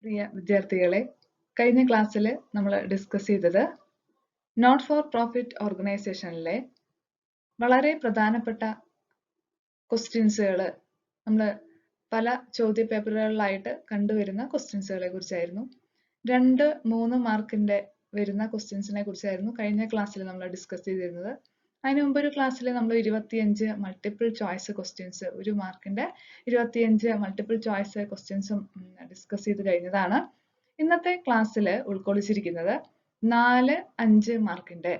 പ്രിയ വിദ്യാർത്ഥികളെ, കഴിഞ്ഞ ക്ലാസ്സിൽ നമ്മൾ ഡിസ്കസ് ചെയ്തത് നോട്ട് ഫോർ പ്രോഫിറ്റ് ഓർഗനൈസേഷനിലെ വളരെ പ്രധാനപ്പെട്ട ക്വസ്റ്റ്യൻസുകൾ നമ്മൾ പല ചോദ്യ പേപ്പറുകളിലായിട്ട് കണ്ടുവരുന്ന ക്വസ്റ്റ്യൻസുകളെ കുറിച്ചായിരുന്നു. 2-3 മാർക്കിന്റെ വരുന്ന ക്വസ്റ്റ്യൻസിനെ കുറിച്ചായിരുന്നു കഴിഞ്ഞ ക്ലാസ്സിൽ നമ്മൾ ഡിസ്കസ് ചെയ്തിരുന്നത്. അതിന് മുമ്പ് ഒരു ക്ലാസ്സിൽ നമ്മൾ 25 മൾട്ടിപ്പിൾ ചോയ്സ് ക്വസ്റ്റ്യൻസ്, 1 മാർക്കിന്റെ 25 മൾട്ടിപ്പിൾ ചോയ്സ് ക്വസ്റ്റ്യൻസും ഡിസ്കസ് ചെയ്ത് കഴിഞ്ഞതാണ്. ഇന്നത്തെ ക്ലാസ്സിൽ ഉൾക്കൊള്ളിച്ചിരിക്കുന്നത് 4-5 മാർക്കിന്റെ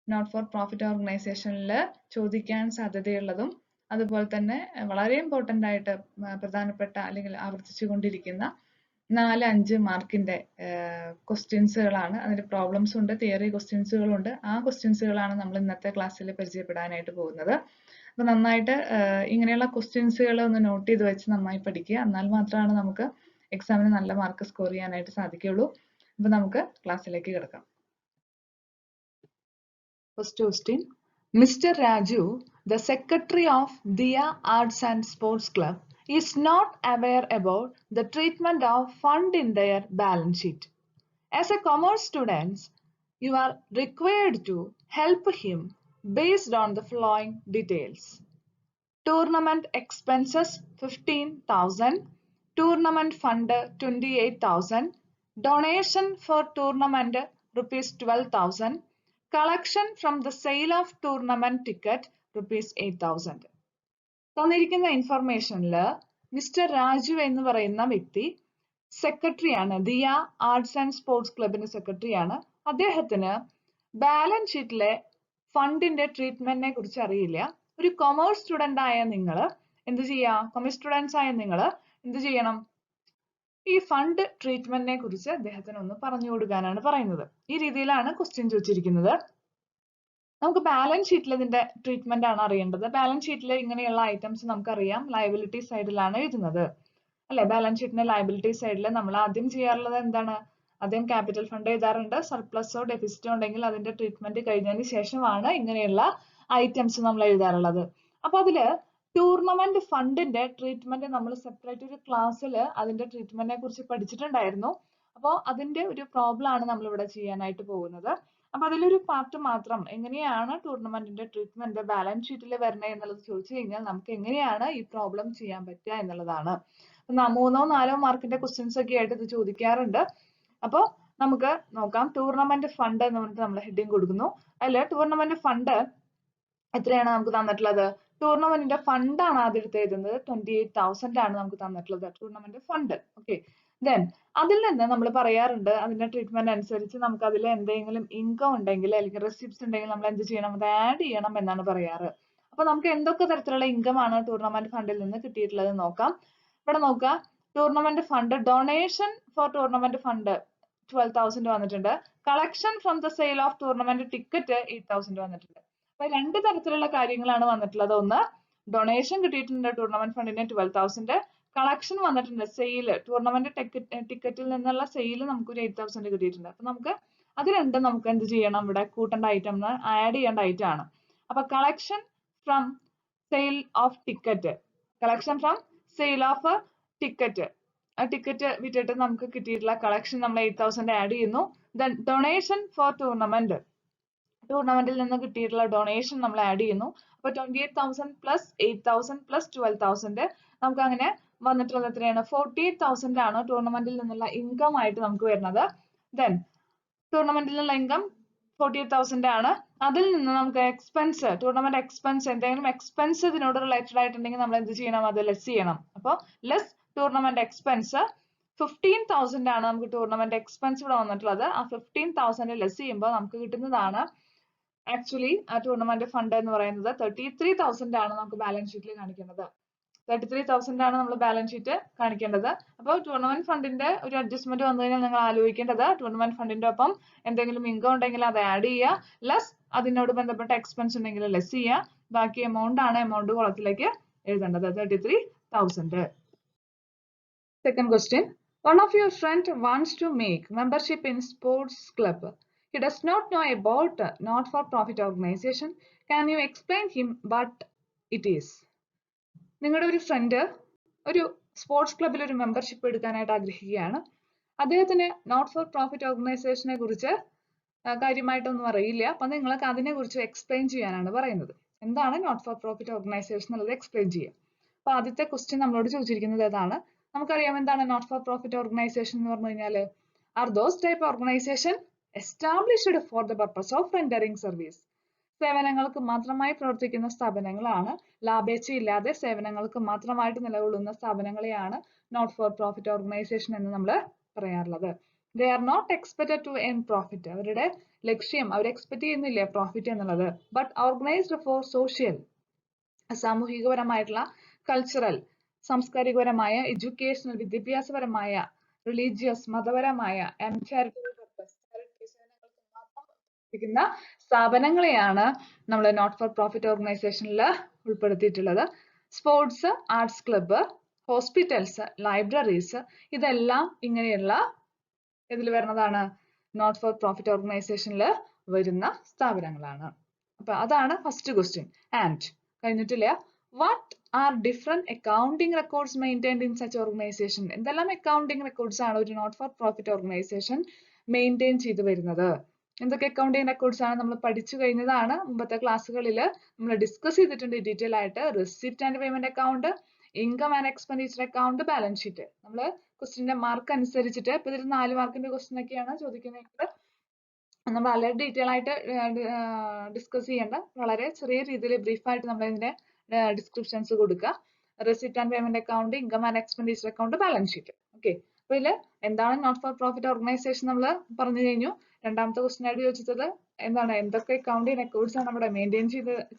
നോട്ട് ഫോർ പ്രോഫിറ്റ് ഓർഗനൈസേഷനിൽ ചോദിക്കാൻ സാധ്യതയുള്ളതും അതുപോലെ തന്നെ വളരെ ഇമ്പോർട്ടൻ്റ് ആയിട്ട് പ്രധാനപ്പെട്ട അല്ലെങ്കിൽ ആവർത്തിച്ചുകൊണ്ടിരിക്കുന്ന 4-5 മാർക്കിന്റെ ക്വസ്റ്റ്യൻസുകളാണ്. അതിന്റെ പ്രോബ്ലംസ് ഉണ്ട്, തിയറി ക്വസ്റ്റ്യൻസുകളുണ്ട്. ആ ക്വസ്റ്റ്യൻസുകളാണ് നമ്മൾ ഇന്നത്തെ ക്ലാസ്സിൽ പരിചയപ്പെടാനായിട്ട് പോകുന്നത്. അപ്പൊ നന്നായിട്ട് ഇങ്ങനെയുള്ള ക്വസ്റ്റ്യൻസുകൾ ഒന്ന് നോട്ട് ചെയ്ത് വെച്ച് നന്നായി പഠിക്കുക. എന്നാൽ മാത്രമാണ് നമുക്ക് എക്സാമിന് നല്ല മാർക്ക് സ്കോർ ചെയ്യാനായിട്ട് സാധിക്കുകയുള്ളൂ. അപ്പൊ നമുക്ക് ക്ലാസ്സിലേക്ക് കിടക്കാം. First question. Mister Raju, the secretary of Diya Arts and Sports Club, is not aware about the treatment of fund in their balance sheet. As a commerce student, you are required to help him based on the following details. Tournament expenses 15,000, tournament fund 28,000, donation for tournament rupees 12,000, collection from the sale of tournament ticket rupees 8,000. തന്നിരിക്കുന്ന ഇൻഫർമേഷനിൽ mister Raju എന്ന് പറയുന്ന വ്യക്തി സെക്രട്ടറിയാണ്, Diya arts and sports ക്ലബിന്റെ സെക്രട്ടറിയാണ്. അദ്ദേഹത്തിന് balance ഷീറ്റിലെ ഫണ്ടിന്റെ ട്രീറ്റ്മെന്റിനെ കുറിച്ച് അറിയില്ല. ഒരു കൊമേഴ്സ് സ്റ്റുഡന്റ് ആയ നിങ്ങൾ എന്ത് ചെയ്യാം? കൊമേഴ്സ് സ്റ്റുഡൻസ് ആയ നിങ്ങൾ എന്ത് ചെയ്യണം? ഈ ഫണ്ട് ട്രീറ്റ്മെന്റിനെ കുറിച്ച് അദ്ദേഹത്തിന് ഒന്ന് പറഞ്ഞു കൊടുക്കാനാണ് പറയുന്നത്. ഈ രീതിയിലാണ് ക്വസ്റ്റ്യൻ ചോദിച്ചിരിക്കുന്നത്. നമുക്ക് ബാലൻസ് ഷീറ്റിൽ ഇതിന്റെ ട്രീറ്റ്മെന്റ് ആണ് അറിയേണ്ടത്. ബാലൻസ് ഷീറ്റിൽ ഇങ്ങനെയുള്ള ഐറ്റംസ് നമുക്കറിയാം ലയബിലിറ്റി സൈഡിലാണ് എഴുതുന്നത് അല്ലെ? ബാലൻസ് ഷീറ്റിന്റെ ലയബിലിറ്റി സൈഡിൽ നമ്മൾ ആദ്യം ചെയ്യാറുള്ളത് എന്താണ്? ആദ്യം ക്യാപിറ്റൽ ഫണ്ട് എഴുതാറുണ്ട്. സർപ്ലസോ ഡെഫിസിറ്റോ ഉണ്ടെങ്കിൽ അതിന്റെ ട്രീറ്റ്മെന്റ് കഴിഞ്ഞതിന് ശേഷമാണ് ഇങ്ങനെയുള്ള ഐറ്റംസ് നമ്മൾ എഴുതാറുള്ളത്. അപ്പൊ അതില് ടൂർണമെന്റ് ഫണ്ടിന്റെ ട്രീറ്റ്മെന്റ് നമ്മൾ സെപ്പറേറ്റ് ഒരു ക്ലാസ്സിൽ അതിന്റെ ട്രീറ്റ്മെന്റിനെ കുറിച്ച് പഠിച്ചിട്ടുണ്ടായിരുന്നു. അപ്പോൾ അതിന്റെ ഒരു പ്രോബ്ലം ആണ് നമ്മൾ ഇവിടെ ചെയ്യാനായിട്ട് പോകുന്നത്. അപ്പൊ അതിലൊരു പാർട്ട് മാത്രം എങ്ങനെയാണ് ടൂർണമെന്റിന്റെ ട്രീറ്റ്മെന്റ് ബാലൻസ് ഷീറ്റിൽ വരണേ എന്നുള്ളത് ചോദിച്ചു കഴിഞ്ഞാൽ നമുക്ക് എങ്ങനെയാണ് ഈ പ്രോബ്ലം ചെയ്യാൻ പറ്റുക എന്നുള്ളതാണ്. 3-4 മാർക്കിന്റെ ക്വസ്റ്റ്യൻസ് ഒക്കെ ആയിട്ട് ഇത് ചോദിക്കാറുണ്ട്. അപ്പോൾ നമുക്ക് നോക്കാം. ടൂർണമെന്റ് ഫണ്ട് എന്ന് പറഞ്ഞിട്ട് നമ്മൾ ഹെഡിങ് കൊടുക്കുന്നു. അതിൽ ടൂർണമെന്റ് ഫണ്ട് എത്രയാണ് നമുക്ക് തന്നിട്ടുള്ളത്? ടൂർണമെന്റിന്റെ ഫണ്ട് ആണ് ആദ്യം എടുത്ത് എഴുതുന്നത്. 28,000 ആണ് നമുക്ക് തന്നിട്ടുള്ളത് ടൂർണമെന്റ് ഫണ്ട്. ഓക്കെ, ദെൻ അതിൽ നിന്ന് നമ്മൾ പറയാറുണ്ട് അതിന്റെ ട്രീറ്റ്മെന്റ് അനുസരിച്ച് നമുക്ക് അതിൽ എന്തെങ്കിലും ഇൻകം ഉണ്ടെങ്കിൽ അല്ലെങ്കിൽ റെസിപ്റ്റ്സ് ഉണ്ടെങ്കിൽ നമ്മൾ എന്ത് ചെയ്യണം? അത് ആഡ് ചെയ്യണം എന്നാണ് പറയാറ്. അപ്പൊ നമുക്ക് എന്തൊക്കെ തരത്തിലുള്ള ഇൻകം ആണ് ടൂർണമെന്റ് ഫണ്ടിൽ നിന്ന് കിട്ടിയിട്ടുള്ളത് നോക്കാം. ഇവിടെ നോക്കുക, tournament fund donation four tournament fund 12,000 വന്നിട്ടുണ്ട്. Collection from the sale of tournament ticket 8,000 വന്നിട്ടുണ്ട്. അപ്പൊ 2 തരത്തിലുള്ള കാര്യങ്ങളാണ് വന്നിട്ടുള്ളത്. ഒന്ന് ഡൊണേഷൻ കിട്ടിയിട്ടുണ്ട് ടൂർണമെന്റ് ഫണ്ടിന് 12,000, കളക്ഷൻ വന്നിട്ടുണ്ട് സെയില് ടൂർണമെന്റ് ടിക്കറ്റിൽ നിന്നുള്ള സെയില് നമുക്കൊരു 8,000 കിട്ടിയിട്ടുണ്ട്. അപ്പൊ നമുക്ക് അത് രണ്ടും നമുക്ക് എന്ത് ചെയ്യണം? ഇവിടെ കൂട്ടേണ്ട ഐറ്റം, ആഡ് ചെയ്യേണ്ട ഐറ്റം ആണ്. അപ്പൊ collection from sale of ticket, collection from sale of ticket, ആ ടിക്കറ്റ് വിറ്റിട്ട് നമുക്ക് കിട്ടിയിട്ടുള്ള കളക്ഷൻ നമ്മൾ 8,000 ആഡ് ചെയ്യുന്നു. ദെൻ ഡൊണേഷൻ ഫോർ ടൂർണമെന്റ്, ടൂർണമെന്റിൽ നിന്ന് കിട്ടിയിട്ടുള്ള ഡൊണേഷൻ നമ്മൾ ആഡ് ചെയ്യുന്നു. അപ്പൊ 28,000 പ്ലസ് 8,000 പ്ലസ് 12,000 നമുക്ക് അങ്ങനെ വന്നിട്ടുള്ളത് എത്രയാണ്? 48,000 ആണ് ടൂർണമെന്റിൽ നിന്നുള്ള ഇൻകം ആയിട്ട് നമുക്ക് വരുന്നത്. ദെൻ ടൂർണമെന്റിൽ നിന്നുള്ള ഇൻകം 48,000 ആണ്. അതിൽ നിന്ന് നമുക്ക് എക്സ്പെൻസ്, ടൂർണമെന്റ് എക്സ്പെൻസ്, എന്തെങ്കിലും എക്സ്പെൻസ് ഇതിനോട് റിലേറ്റഡ് ആയിട്ടുണ്ടെങ്കിൽ നമ്മൾ എന്ത് ചെയ്യണം? അത് ലെസ് ചെയ്യണം. അപ്പോൾ ലെസ് ടൂർണമെന്റ് എക്സ്പെൻസ് 15,000 ആണ് നമുക്ക് ടൂർണമെന്റ് എക്സ്പെൻസ് ഇവിടെ വന്നിട്ടുള്ളത്. ആ 15,000 ലെസ് ചെയ്യുമ്പോൾ നമുക്ക് കിട്ടുന്നതാണ് ആക്ച്വലി ആ ടൂർണമെന്റ് ഫണ്ട് എന്ന് പറയുന്നത് 33,000 ആണ് നമുക്ക് ബാലൻസ് ഷീറ്റിൽ കാണിക്കേണ്ടത്. 33,000 ആണ് നമ്മൾ ബാലൻസ് ഷീറ്റ് കാണിക്കേണ്ടത്. അപ്പോൾ ടൂർണമെന്റ് ഫണ്ടിന്റെ ഒരു അഡ്ജസ്റ്റ്മെന്റ് വന്നു കഴിഞ്ഞാൽ നിങ്ങൾ ആലോചിക്കേണ്ടത് ടൂർണമെന്റ് ഫണ്ടിന്റെ ഒപ്പം എന്തെങ്കിലും ഇൻകം ഉണ്ടെങ്കിൽ അത് ആഡ് ചെയ്യുക, ലെസ് അതിനോട് ബന്ധപ്പെട്ട എക്സ്പെൻസ് ഉണ്ടെങ്കിൽ ലെസ് ചെയ്യുക, ബാക്കി എമൗണ്ട് ആണ് എമൗണ്ട് കോളത്തിലേക്ക് എഴുതേണ്ടത് 33,000. Second question. One of your friend wants to make membership in sports club. He does not know about not-for-profit organization. Can you explain him what it is? നിങ്ങളുടെ ഒരു front ഒരു sports ക്ലബിൽ ഒരു membership എടുക്കാനായിട്ട് ആഗ്രഹിക്കുകയാണ്. അദ്ദേഹത്തിന് not for profit ഓർഗനൈസേഷനെ കുറിച്ച് കാര്യമായിട്ടൊന്നും അറിയില്ല. അപ്പൊ നിങ്ങൾക്ക് അതിനെ കുറിച്ച് എക്സ്പ്ലെയിൻ ചെയ്യാനാണ് പറയുന്നത്. എന്താണ് നോട്ട് ഫോർ പ്രോഫിറ്റ് ഓർഗനൈസേഷൻ എന്നുള്ളത് എക്സ്പ്ലെയിൻ ചെയ്യാം. അപ്പൊ ആദ്യത്തെ ക്വസ്റ്റ്യൻ നമ്മളോട് ചോദിച്ചിരിക്കുന്നത് ഏതാണ്? നമുക്കറിയാം എന്താണ് നോട്ട് ഫോർ പ്രോഫിറ്റ് ഓർഗനൈസേഷൻ എന്ന് പറഞ്ഞു കഴിഞ്ഞാല് are those type organisation established for the purpose of rendering service. സേവനങ്ങൾക്ക് മാത്രമായി പ്രവർത്തിക്കുന്ന സ്ഥാപനങ്ങളാണ്. ലാഭേച്ഛയില്ലാതെ സേവനങ്ങൾക്ക് മാത്രമായിട്ട് നിലകൊള്ളുന്ന സ്ഥാപനങ്ങളെയാണ് നോട്ട് ഫോർ പ്രോഫിറ്റ് ഓർഗനൈസേഷൻ എന്ന് നമ്മൾ പറയാറുള്ളത്. They are not expected to earn profit. അവരുടെ ലക്ഷ്യം അവർ എക്സ്പെക്ട് ചെയ്യുന്നില്ല പ്രോഫിറ്റ് എന്നുള്ളത്. ബട്ട് ഓർഗനൈസ്ഡ് ഫോർ സോഷ്യൽ, സാമൂഹികപരമായിട്ടുള്ള, കൾച്ചറൽ, സാംസ്കാരികപരമായ, എഡ്യൂക്കേഷണൽ, വിദ്യാഭ്യാസപരമായ, റിലീജിയസ്, മതപരമായ ആൻഡ് ചാരിറ്റബിൾ പർപ്പസ്, സേവനങ്ങൾക്ക് മാത്രം പ്രവർത്തിക്കുന്ന സ്ഥാപനങ്ങളെയാണ് നമ്മൾ നോട്ട് ഫോർ പ്രോഫിറ്റ് ഓർഗനൈസേഷനിൽ ഉൾപ്പെടുത്തിയിട്ടുള്ളത്. Sports, arts club, hospitals, libraries, ഇതെല്ലാം ഇങ്ങനെയുള്ള ഇതിൽ വരുന്നതാണ് നോട്ട് ഫോർ പ്രോഫിറ്റ് ഓർഗനൈസേഷനിൽ വരുന്ന സ്ഥാപനങ്ങളാണ്. അപ്പൊ അതാണ് ഫസ്റ്റ് ക്വസ്റ്റ്യൻ. ആൻഡ് കഴിഞ്ഞിട്ടില്ല. What are different accounting records maintained in such organisation? എന്തെല്ലാം അക്കൗണ്ടിങ് റെക്കോർഡ്സ് ആണ് ഒരു not for profit organisation maintain ചെയ്തു വരുന്നത്? എന്തൊക്കെ അക്കൗണ്ടിങ് റെക്കോർഡ്സ് ആണ് നമ്മൾ പഠിച്ചു കഴിഞ്ഞതാണ്. മുമ്പത്തെ ക്ലാസ്സുകളിൽ നമ്മൾ ഡിസ്കസ് ചെയ്തിട്ടുണ്ട് ഡീറ്റെയിൽ ആയിട്ട്. Receipt and payment account, income and expenditure account, balance sheet. നമ്മൾ ക്വസ്റ്റിന്റെ മാർക്ക് അനുസരിച്ചിട്ട് ഇപ്പൊ ഇതിൽ 4 മാർക്കിന്റെ ക്വസ്റ്റ്യൻ ഒക്കെയാണ് ചോദിക്കുന്നതെങ്കിൽ നമ്മൾ വളരെ ഡീറ്റെയിൽ ആയിട്ട് ഡിസ്കസ് ചെയ്യേണ്ട, വളരെ ചെറിയ രീതിയിൽ ബ്രീഫായിട്ട് നമ്മൾ ഇതിന്റെ ഡിസ്ക്രിപ്ഷൻസ് കൊടുക്കുക. Receipt and payment account, income and expenditure account, balance sheet. Okay, അപ്പൊ ഇതിൽ എന്താണ് നോട്ട് ഫോർ പ്രോഫിറ്റ് ഓർഗനൈസേഷൻ നമ്മൾ പറഞ്ഞു കഴിഞ്ഞു. രണ്ടാമത്തെ ക്വസ്റ്റ്യൻ ആയിട്ട് ചോദിച്ചത് എന്താണ്, എന്തൊക്കെ അക്കൗണ്ടിങ് റെക്കോർഡ്സ് ആണ് നമ്മുടെ മെയിൻറ്റെയിൻ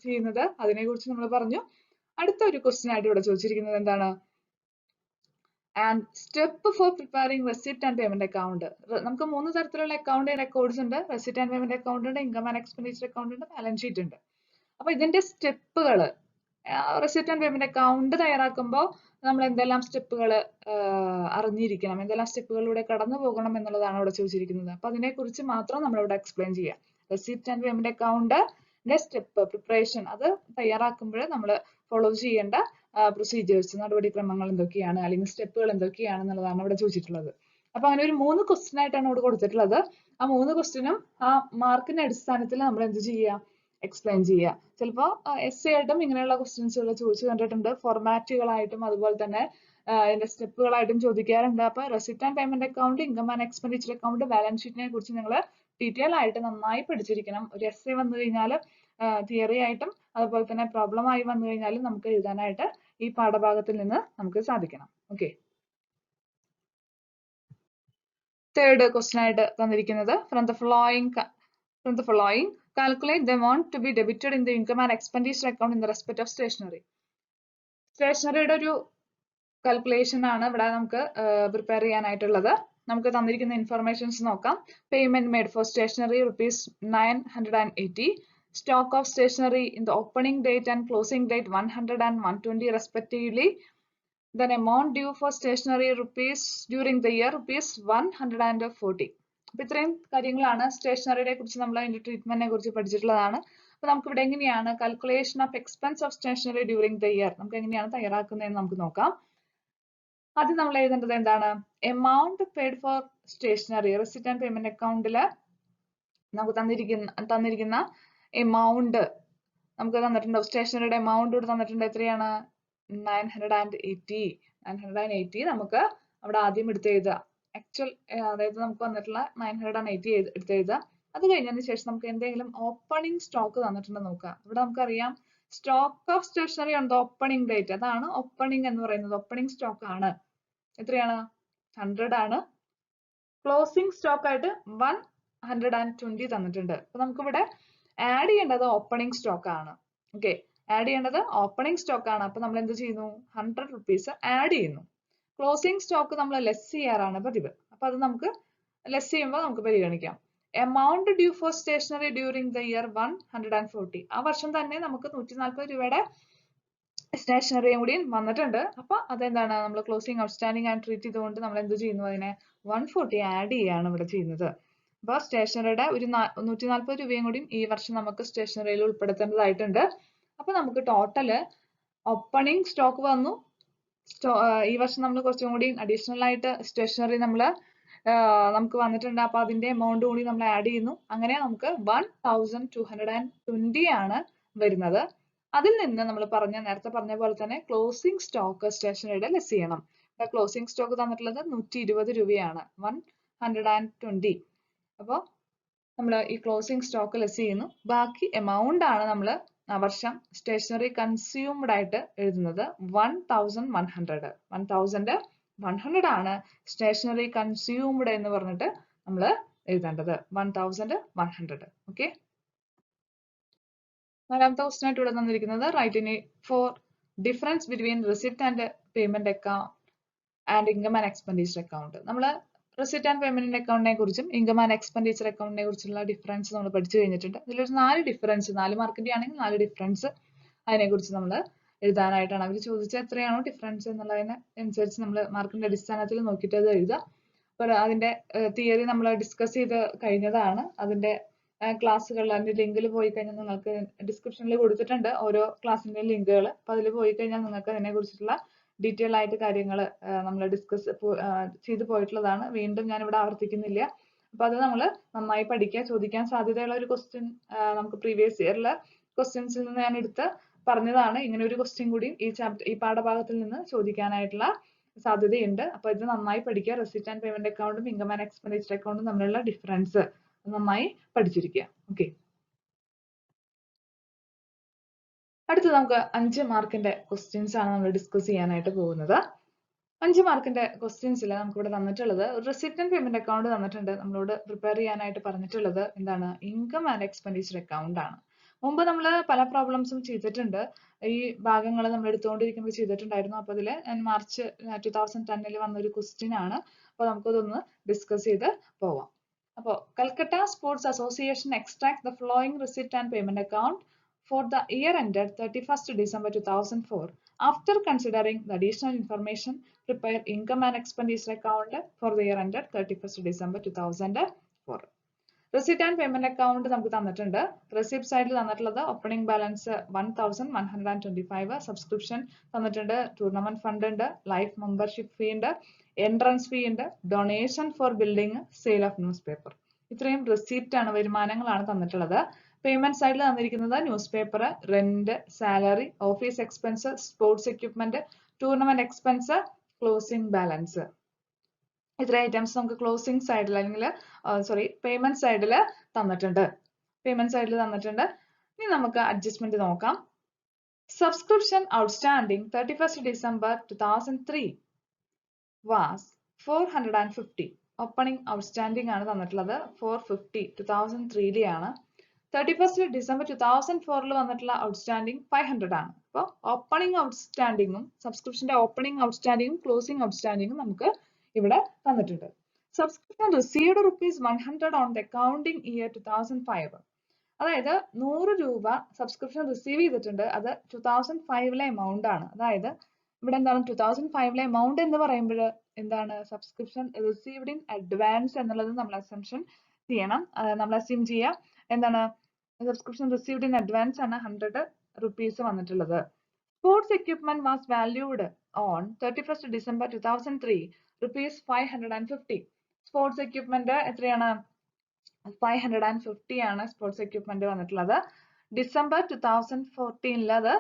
ചെയ്യുന്നത്, അതിനെ കുറിച്ച് നമ്മൾ പറഞ്ഞു. അടുത്ത ഒരു ക്വസ്റ്റ്യൻ ആയിട്ട് ഇവിടെ ചോദിച്ചിരിക്കുന്നത് എന്താണ്, and step four preparing receipt and payment account. നമുക്ക് 3 തരത്തിലുള്ള അക്കൗണ്ടിങ് റെക്കോർഡ്സ് ഉണ്ട്. റെസിപ്റ്റ് ആൻഡ് പേയ്മെന്റ് അക്കൗണ്ട് ഉണ്ട്, ഇൻകം ആൻഡ് എക്സ്പെൻഡിച്ചർ അക്കൗണ്ട് ഉണ്ട്, ബാലൻസ് ഷീറ്റ് ഉണ്ട്. അപ്പൊ ഇതിന്റെ സ്റ്റെപ്പുകൾ, റെസിപ്റ്റ് ആൻഡ് പേയ്മെന്റ് അക്കൗണ്ട് തയ്യാറാക്കുമ്പോൾ നമ്മൾ എന്തെല്ലാം സ്റ്റെപ്പുകൾ അറിഞ്ഞിരിക്കണം, എന്തെല്ലാം സ്റ്റെപ്പുകളിലൂടെ കടന്നു പോകണം എന്നുള്ളതാണ് ഇവിടെ ചോദിച്ചിരിക്കുന്നത്. അപ്പൊ അതിനെ കുറിച്ച് മാത്രം നമ്മൾ ഇവിടെ എക്സ്പ്ലെയിൻ ചെയ്യാം. റെസിപ്റ്റ് ആൻഡ് പേയ്മെന്റ് അക്കൗണ്ടിന്റെ സ്റ്റെപ്പ് പ്രിപ്പറേഷൻ, അത് തയ്യാറാക്കുമ്പോൾ നമ്മൾ ഫോളോ ചെയ്യേണ്ട പ്രൊസീജിയേഴ്സ്, നടപടിക്രമങ്ങൾ എന്തൊക്കെയാണ്, അല്ലെങ്കിൽ സ്റ്റെപ്പുകൾ എന്തൊക്കെയാണെന്നുള്ളതാണ് ഇവിടെ ചോദിച്ചിട്ടുള്ളത്. അപ്പൊ അങ്ങനെ ഒരു 3 ക്വസ്റ്റ്യൻ ആയിട്ടാണ് ഇവിടെ കൊടുത്തിട്ടുള്ളത്. ആ 3 ക്വസ്റ്റ്യനും ആ മാർക്കിന്റെ അടിസ്ഥാനത്തിൽ നമ്മൾ എന്ത് ചെയ്യുക, എക്സ്പ്ലെയിൻ ചെയ്യുക. ചിലപ്പോൾ എസ് ആയിട്ടും ഇങ്ങനെയുള്ള ക്വസ്റ്റ്യൻസുകൾ ചോദിച്ചു കണ്ടിട്ടുണ്ട്. ഫോർമാറ്റുകളായിട്ടും അതുപോലെ തന്നെ അതിന്റെ സ്റ്റെപ്പുകളായിട്ടും ചോദിക്കാറുണ്ട്. അപ്പൊ receipt and payment account, income and expenditure account, balance ഷീറ്റിനെ കുറിച്ച് നിങ്ങൾ ഡീറ്റെയിൽ ആയിട്ട് നന്നായി പഠിച്ചിരിക്കണം. ഒരു എസ് വന്നു കഴിഞ്ഞാൽ തിയറി ആയിട്ടും അതുപോലെ തന്നെ പ്രോബ്ലം ആയി വന്നു കഴിഞ്ഞാലും നമുക്ക് എഴുതാനായിട്ട് ഈ പാഠഭാഗത്തിൽ നിന്ന് നമുക്ക് സാധിക്കണം. ഓക്കെ, തേർഡ് ക്വസ്റ്റ്യൻ ആയിട്ട് തന്നിരിക്കുന്നത് from the following calculate the amount to be debited in the income and expenditure account in the respect of stationery. സ്റ്റേഷനറിയുടെ ഒരു കാൽക്കുലേഷൻ ആണ് ഇവിടെ നമുക്ക് പ്രിപ്പയർ ചെയ്യാനായിട്ടുള്ളത്. നമുക്ക് തന്നിരിക്കുന്ന ഇൻഫർമേഷൻസ് നോക്കാം. Payment made for stationery ₹980. Stock of stationery in the opening date and closing date 100 and 120 respectively. Then amount due for stationery during the year ₹140. അപ്പൊ ഇത്രയും കാര്യങ്ങളാണ് സ്റ്റേഷനറിയെ കുറിച്ച് നമ്മൾ അതിന്റെ ട്രീറ്റ്മെന്റിനെ കുറിച്ച് പഠിച്ചിട്ടുള്ളതാണ്. അപ്പൊ നമുക്ക് ഇവിടെ എങ്ങനെയാണ് calculation of expense of stationery during the year നമുക്ക് എങ്ങനെയാണ് തയ്യാറാക്കുന്നതെന്ന് നമുക്ക് നോക്കാം. ആദ്യം നമ്മൾ എഴുതേണ്ടത് എന്താണ്, amount paid for stationery. Receipt and payment അക്കൗണ്ടിൽ നമുക്ക് തന്നിരിക്കുന്ന എമൗണ്ട് നമുക്ക് തന്നിട്ടുണ്ട്. സ്റ്റേഷനറിയുടെ എമൗണ്ട് ഇവിടെ തന്നിട്ടുണ്ട്. എത്രയാണ്, 980. നമുക്ക് അവിടെ ആദ്യം എടുത്തെഴുതുക. ആക്ച്വൽ അതായത് നമുക്ക് വന്നിട്ടുള്ള 980 എടുത്തെഴുതുക. അത് കഴിഞ്ഞതിന് ശേഷം നമുക്ക് എന്തെങ്കിലും ഓപ്പണിംഗ് സ്റ്റോക്ക് തന്നിട്ടുണ്ടെന്ന് നോക്കുക. ഇവിടെ നമുക്കറിയാം സ്റ്റോക്ക് ഓഫ് സ്റ്റേഷനറി ഉണ്ട്, ഓപ്പണിംഗ് ഡേറ്റ്, അതാണ് ഓപ്പണിംഗ് എന്ന് പറയുന്നത്. ഓപ്പണിംഗ് സ്റ്റോക്ക് ആണ് എത്രയാണ്, 100 ആണ്. ക്ലോസിംഗ് സ്റ്റോക്ക് ആയിട്ട് 120 തന്നിട്ടുണ്ട്. അപ്പൊ നമുക്ക് ഇവിടെ ആഡ് ചെയ്യേണ്ടത് ഓപ്പണിംഗ് സ്റ്റോക്ക് ആണ്. ഓക്കെ, ആഡ് ചെയ്യേണ്ടത് ഓപ്പണിംഗ് സ്റ്റോക്ക് ആണ്. അപ്പൊ നമ്മൾ എന്ത് ചെയ്യുന്നു, ₹100 ആഡ് ചെയ്യുന്നു. ക്ലോസിംഗ് സ്റ്റോക്ക് നമ്മൾ ലെസ് ചെയ്യാറാണ് പതിവ്. അപ്പൊ അത് നമുക്ക് ലെസ് ചെയ്യുമ്പോൾ നമുക്ക് പരിഗണിക്കാം. Amount due for stationery during the year 140. ആ വർഷം തന്നെ നമുക്ക് ₹140 സ്റ്റേഷനറിയും കൂടി വന്നിട്ടുണ്ട്. അപ്പൊ അതെന്താണ്, നമ്മൾ ക്ലോസിംഗ് ഔട്ട്സ്റ്റാൻഡിംഗ് ആൻഡ് ട്രീറ്റ് ചെയ്തുകൊണ്ട് നമ്മൾ എന്ത് ചെയ്യുന്നു, അതിനെ 140 ആഡ് ചെയ്യാണ് ഇവിടെ ചെയ്യുന്നത്. അപ്പൊ സ്റ്റേഷനറിയുടെ ഒരു ₹140 കൂടി ഈ വർഷം നമുക്ക് സ്റ്റേഷനറിയിൽ ഉൾപ്പെടുത്തേണ്ടതായിട്ടുണ്ട്. അപ്പൊ നമുക്ക് ടോട്ടല് ഓപ്പണിംഗ് സ്റ്റോക്ക് വന്നു. ഈ വർഷം നമ്മൾ കുറച്ചും കൂടി അഡീഷണൽ ആയിട്ട് സ്റ്റേഷനറി നമ്മൾ നമുക്ക് വന്നിട്ടുണ്ട്. അപ്പൊ അതിന്റെ എമൗണ്ട് കൂടി നമ്മൾ ആഡ് ചെയ്യുന്നു. അങ്ങനെ നമുക്ക് 1220 ആണ് വരുന്നത്. അതിൽ നിന്ന് നമ്മൾ നേരത്തെ പറഞ്ഞ പോലെ തന്നെ ക്ലോസിംഗ് സ്റ്റോക്ക് സ്റ്റേഷനറിയുടെ ലെസ് ചെയ്യണം. ക്ലോസിംഗ് സ്റ്റോക്ക് തന്നിട്ടുള്ളത് 120 രൂപയാണ്, 120. അപ്പോൾ നമ്മൾ ഈ ക്ലോസിംഗ് സ്റ്റോക്ക് ലെസ് ചെയ്യുന്നു. ബാക്കി എമൗണ്ട് ആണ് നമ്മൾ ആ വർഷം സ്റ്റേഷനറി കൺസ്യൂംഡ് ആയിട്ട് എഴുതുന്നത്. 1100 ആണ് സ്റ്റേഷനറി കൺസ്യൂംഡ് എന്ന് പറഞ്ഞിട്ട് നമ്മൾ എഴുതേണ്ടത്. 1100. ഓക്കെ. നാലാമത്തെ ക്വസ്റ്റ്യൻ ആയിട്ട് ഇവിടെ തന്നിരിക്കുന്നത് write in four difference between receipt and payment account and income and expenditure account. നമ്മൾ റിസിപ്റ്റ് ആൻഡ് പേയ്മെന്റ് അക്കൗണ്ടിനെ കുറിച്ചും ഇൻകം ആൻഡ് എക്സ്പെൻഡിച്ചർ അക്കൗണ്ടിനെ കുറിച്ചുള്ള ഡിഫറൻസ് നമ്മൾ പഠിച്ചു കഴിഞ്ഞിട്ടുണ്ട്. ഇതിലൊരു 4 ഡിഫറൻസ്, 4 മാർക്കിന്റെ ആണെങ്കിൽ 4 ഡിഫറൻസ് അതിനെ കുറിച്ച് നമ്മൾ എഴുതാനായിട്ടാണ്. അവർ ചോദിച്ചാൽ എത്രയാണോ ഡിഫറൻസ് എന്നുള്ളതിന് അനുസരിച്ച് നമ്മൾ മാർക്കിന്റെ അടിസ്ഥാനത്തിൽ നോക്കിയിട്ട് അത് എഴുതുക. അപ്പോൾ അതിന്റെ തിയറി നമ്മൾ ഡിസ്കസ് ചെയ്ത് കഴിഞ്ഞതാണ്. അതിന്റെ ക്ലാസ്സുകളിൽ അതിന്റെ ലിങ്കിൽ പോയി കഴിഞ്ഞാൽ നിങ്ങൾക്ക് ഡിസ്ക്രിപ്ഷനിൽ കൊടുത്തിട്ടുണ്ട് ഓരോ ക്ലാസ്സിന്റെ ലിങ്കുകൾ. അപ്പൊ അതിൽ പോയി കഴിഞ്ഞാൽ നിങ്ങൾക്ക് അതിനെ കുറിച്ചിട്ടുള്ള ഡീറ്റെയിൽ ആയിട്ട് കാര്യങ്ങൾ നമ്മൾ ഡിസ്കസ് ചെയ്തു പോയിട്ടുള്ളതാണ്. വീണ്ടും ഞാൻ ഇവിടെ ആവർത്തിക്കുന്നില്ല. അപ്പൊ അത് നമ്മൾ നന്നായി പഠിക്കുക. ചോദിക്കാൻ സാധ്യതയുള്ള ഒരു ക്വസ്റ്റ്യൻ നമുക്ക് പ്രീവിയസ് ഇയറിലെ ക്വസ്റ്റ്യൻസിൽ നിന്ന് ഞാൻ എടുത്ത് പറഞ്ഞതാണ്. ഇങ്ങനെ ഒരു ക്വസ്റ്റ്യൻ കൂടി ഈ പാഠഭാഗത്തിൽ നിന്ന് ചോദിക്കാനായിട്ടുള്ള സാധ്യതയുണ്ട്. അപ്പൊ ഇത് നന്നായി പഠിക്കുക. റെസിപ്റ്റ് ആൻഡ് പേയ്മെന്റ് അക്കൗണ്ടും ഇൻകം ആൻഡ് എക്സ്പെൻഡിച്ചർ അക്കൗണ്ടും തമ്മിലുള്ള ഡിഫറൻസ് നന്നായി പഠിച്ചിരിക്കുക. ഓക്കെ. അടുത്ത് നമുക്ക് 5 മാർക്കിന്റെ ക്വസ്റ്റ്യൻസ് ആണ് നമ്മൾ ഡിസ്കസ് ചെയ്യാനായിട്ട് പോകുന്നത്. 5 മാർക്കിന്റെ ക്വസ്റ്റ്യൻസിൽ നമുക്ക് ഇവിടെ തന്നിട്ടുള്ളത് റെസിപ്റ്റ് ആൻഡ് പേയ്മെന്റ് അക്കൗണ്ട് തന്നിട്ടുണ്ട്. നമ്മളോട് പ്രിപ്പയർ ചെയ്യാനായിട്ട് പറഞ്ഞിട്ടുള്ളത് എന്താണ്? ഇൻകം ആൻഡ് എക്സ്പെൻഡിച്ചർ അക്കൗണ്ട് ആണ്. മുമ്പ് നമ്മൾ പല പ്രോബ്ലംസും ചെയ്തിട്ടുണ്ട്. ഈ ഭാഗങ്ങൾ നമ്മൾ എടുത്തുകൊണ്ടിരിക്കുമ്പോൾ ചെയ്തിട്ടുണ്ടായിരുന്നു. അപ്പൊ ഇതിൽ മാർച്ച് 2010 വന്ന ഒരു ക്വസ്റ്റ്യൻ ആണ്. അപ്പൊ നമുക്കതൊന്ന് ഡിസ്കസ് ചെയ്ത് പോവാം. അപ്പോൾ Calcutta sports association extract the flowing receipt and payment account for the year ended 31st December 2004. After considering the additional information, prepare income and expenditure account for the year ended 31st December 2004. Receipt and payment account നമുക്ക് തന്നിട്ടുണ്ട്. Receipt സൈഡിൽ തന്നിട്ടുള്ളത് opening balance 1125, subscription തന്നിട്ടുണ്ട്, tournament fund ഉണ്ട്, life membership ഫീ ഉണ്ട്, entrance fee ഉണ്ട്, donation for building, sale of news paper. ഇത്രയും receipt ആണ്, വരുമാനങ്ങളാണ് തന്നിട്ടുള്ളത്. പേയ്മെന്റ് സൈഡിൽ തന്നിരിക്കുന്നത് news paper, rent, salary, office expense, sports equipment, tournament expense, closing balance. ഇത്ര ഐറ്റംസ് നമുക്ക് ക്ലോസിംഗ് സൈഡിൽ അല്ലെങ്കിൽ പേയ്മെന്റ് സൈഡിൽ തന്നിട്ടുണ്ട്. ഇനി നമുക്ക് അഡ്ജസ്റ്റ്മെന്റ് നോക്കാം. Subscription outstanding 31st December 2003 was 450. Opening outstanding ആണ് തന്നിട്ടുള്ളത് 450, 2003 ആണ്. 31st December 2004 വന്നിട്ടുള്ള ഔട്ട്സ്റ്റാൻഡിംഗ് 500 ആണ്. അപ്പോൾ ഓപ്പണിംഗ് ഔട്ട്സ്റ്റാൻഡിംഗും സബ്സ്ക്രിപ്ഷന്റെ ഓപ്പണിംഗ് ഔട്ട്സ്റ്റാൻഡിംഗും ക്ലോസിംഗ് ഔട്ട്സ്റ്റാൻഡിംഗും നമുക്ക് ഇവിടെ തന്നിട്ടുണ്ട്. Subscription received ₹100 on the accounting year 2005. അതായത് 100 രൂപ സബ്സ്ക്രിപ്ഷൻ റിസീവ് ചെയ്തിട്ടുണ്ട്. അത് 2005 എമൗണ്ട് ആണ്. അതായത് ഇവിടെ എന്താണ് 2005 എമൗണ്ട് എന്ന് പറയുമ്പോൾ എന്താണ്? സബ്സ്ക്രിപ്ഷൻ റിസീവ്ഡ് ഇൻ അഡ്വാൻസ് എന്നുള്ളത് നമ്മൾ അസംഷൻ ചെയ്യണം. നമ്മൾ അസ്യൂം ചെയ്യാം എന്താണ്? സബ്സ്ക്രിപ്ഷൻ റിസീവ്ഡ് ഇൻ അഡ്വാൻസ് ആണ് 100 rupees വന്നിട്ടുള്ളത്. Sports equipment was valued on 31st December 2003 ₹550. Sports equipment എത്രയാണ്? 550 ആണ് സ്പോർട്സ് എക്യുപ്മെന്റ് വന്നിട്ടുള്ളത്. ഡിസംബർ 2014 അത്,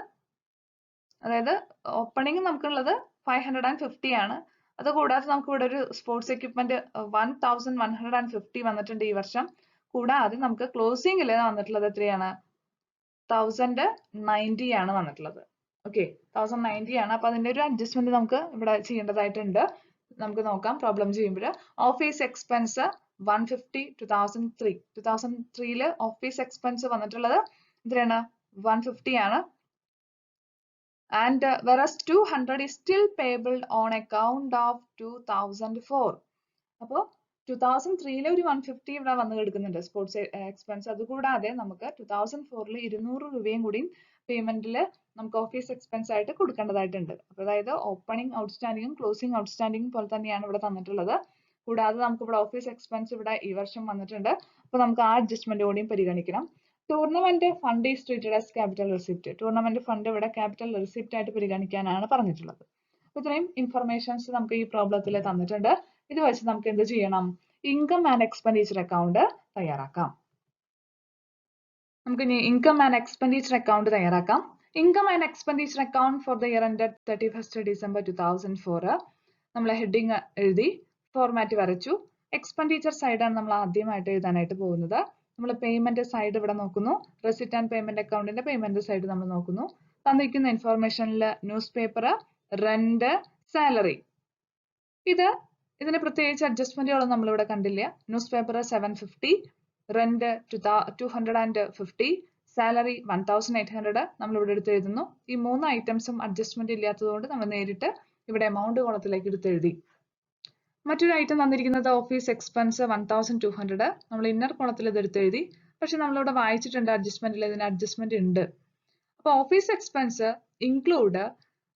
അതായത് ഓപ്പണിംഗ് നമുക്കുള്ളത് 550 ആണ്. അത് കൂടാതെ നമുക്ക് ഇവിടെ ഒരു സ്പോർട്സ് എക്യുപ്മെന്റ് 1150 വന്നിട്ടുണ്ട് ഈ വർഷം. കൂടാതെ നമുക്ക് ക്ലോസിംഗിൽ വന്നിട്ടുള്ളത് എത്രയാണ്? 1090 ആണ് വന്നിട്ടുള്ളത്. ഓക്കെ, 1090 ആണ്. അപ്പൊ അതിന്റെ ഒരു അഡ്ജസ്റ്റ്മെന്റ് നമുക്ക് ഇവിടെ ചെയ്യേണ്ടതായിട്ടുണ്ട്. നമുക്ക് നോക്കാം പ്രോബ്ലം ചെയ്യുമ്പോൾ. ഓഫീസ് എക്സ്പെൻസ് 150, 2003 ഓഫീസ് എക്സ്പെൻസ് വന്നിട്ടുള്ളത് എത്രയാണ്? 150 ആണ്. And whereas 200 is still payable on account of 2004. അപ്പോൾ 2003 ഒരു 150 ഇവിടെ വന്ന് കിടക്കുന്നുണ്ട് സ്പോർട്സ് എക്സ്പെൻസ്. അതുകൂടാതെ നമുക്ക് 2004 200 രൂപയും കൂടി പേയ്മെന്റിൽ നമുക്ക് ഓഫീസ് എക്സ്പെൻസ് ആയിട്ട് കൊടുക്കേണ്ടതായിട്ടുണ്ട്. അപ്പോൾ അതായത് ഓപ്പണിംഗ് ഔട്ട്സ്റ്റാൻഡിങ്ങും ക്ലോസിംഗ് ഔട്ട്സ്റ്റാൻഡിങ്ങും പോലെ തന്നെയാണ് ഇവിടെ തന്നിട്ടുള്ളത്. കൂടാതെ നമുക്ക് ഇവിടെ ഓഫീസ് എക്സ്പെൻസ് ഇവിടെ ഈ വർഷം വന്നിട്ടുണ്ട്. അപ്പോൾ നമുക്ക് ആ അഡ്ജസ്റ്റ്മെന്റ് കൂടിയും പരിഗണിക്കണം. Tournament fund is treated as capital receipt. Tournament fund ഇവിടെ ക്യാപിറ്റൽ റെസിപ്റ്റ് ആയിട്ട് പരിഗണിക്കാനാണ് പറഞ്ഞിട്ടുള്ളത്. ഇത്രയും ഇൻഫർമേഷൻസ് നമുക്ക് ഈ പ്രോബ്ലത്തിൽ തന്നിട്ടുണ്ട്. ഇത് വെച്ച് നമുക്ക് എന്ത് ചെയ്യണം? ഇൻകം ആൻഡ് എക്സ്പെൻഡിച്ചർ അക്കൗണ്ട് തയ്യാറാക്കാം. നമുക്ക് ഇനി ഇൻകം ആൻഡ് എക്സ്പെൻഡിച്ചർ അക്കൗണ്ട് തയ്യാറാക്കാം. Income and expenditure account for the year ended 31st December 2004. നമ്മൾ ഹെഡിങ് എഴുതി, ഫോർമാറ്റ് വരച്ചു. എക്സ്പെൻഡിച്ചർ സൈഡാണ് നമ്മൾ ആദ്യമായിട്ട് എഴുതാനായിട്ട് പോകുന്നത്. നമ്മൾ പേയ്മെന്റ് സൈഡ് ഇവിടെ നോക്കുന്നു. റെസിപ്റ്റ് ആൻഡ് പേയ്മെന്റ് അക്കൗണ്ടിന്റെ പേയ്മെന്റ് സൈഡ് നമ്മൾ നോക്കുന്നു. തന്നിരിക്കുന്ന ഇൻഫോർമേഷനിൽ ന്യൂസ് പേപ്പർ, റെന്റ്, സാലറി. ഇതിന് പ്രത്യേകിച്ച് അഡ്ജസ്റ്റ്മെന്റുകളൊന്നും നമ്മളിവിടെ കണ്ടില്ല. ന്യൂസ് പേപ്പർ 750, റെന്റ് 250, സാലറി 1800 നമ്മളിവിടെ എടുത്ത് എഴുതുന്നു. ഈ 3 ഐറ്റംസും അഡ്ജസ്റ്റ്മെന്റ് ഇല്ലാത്തതുകൊണ്ട് നമ്മൾ നേരിട്ട് ഇവിടെ എമൗണ്ട് കോളത്തിലേക്ക് എടുത്ത് എഴുതി. മറ്റൊരു ഐറ്റം തന്നിരിക്കുന്നത് ഓഫീസ് എക്സ്പെൻസ് 1200. നമ്മൾ ഇന്നർ കോളത്തിൽ ഇത് എടുത്ത് എഴുതി. പക്ഷെ നമ്മളിവിടെ വായിച്ചിട്ടുണ്ട് അഡ്ജസ്റ്റ്മെന്റിൽ ഇതിന് അഡ്ജസ്റ്റ്മെന്റ് ഉണ്ട്. അപ്പൊ ഓഫീസ് എക്സ്പെൻസ് ഇൻക്ലൂഡ്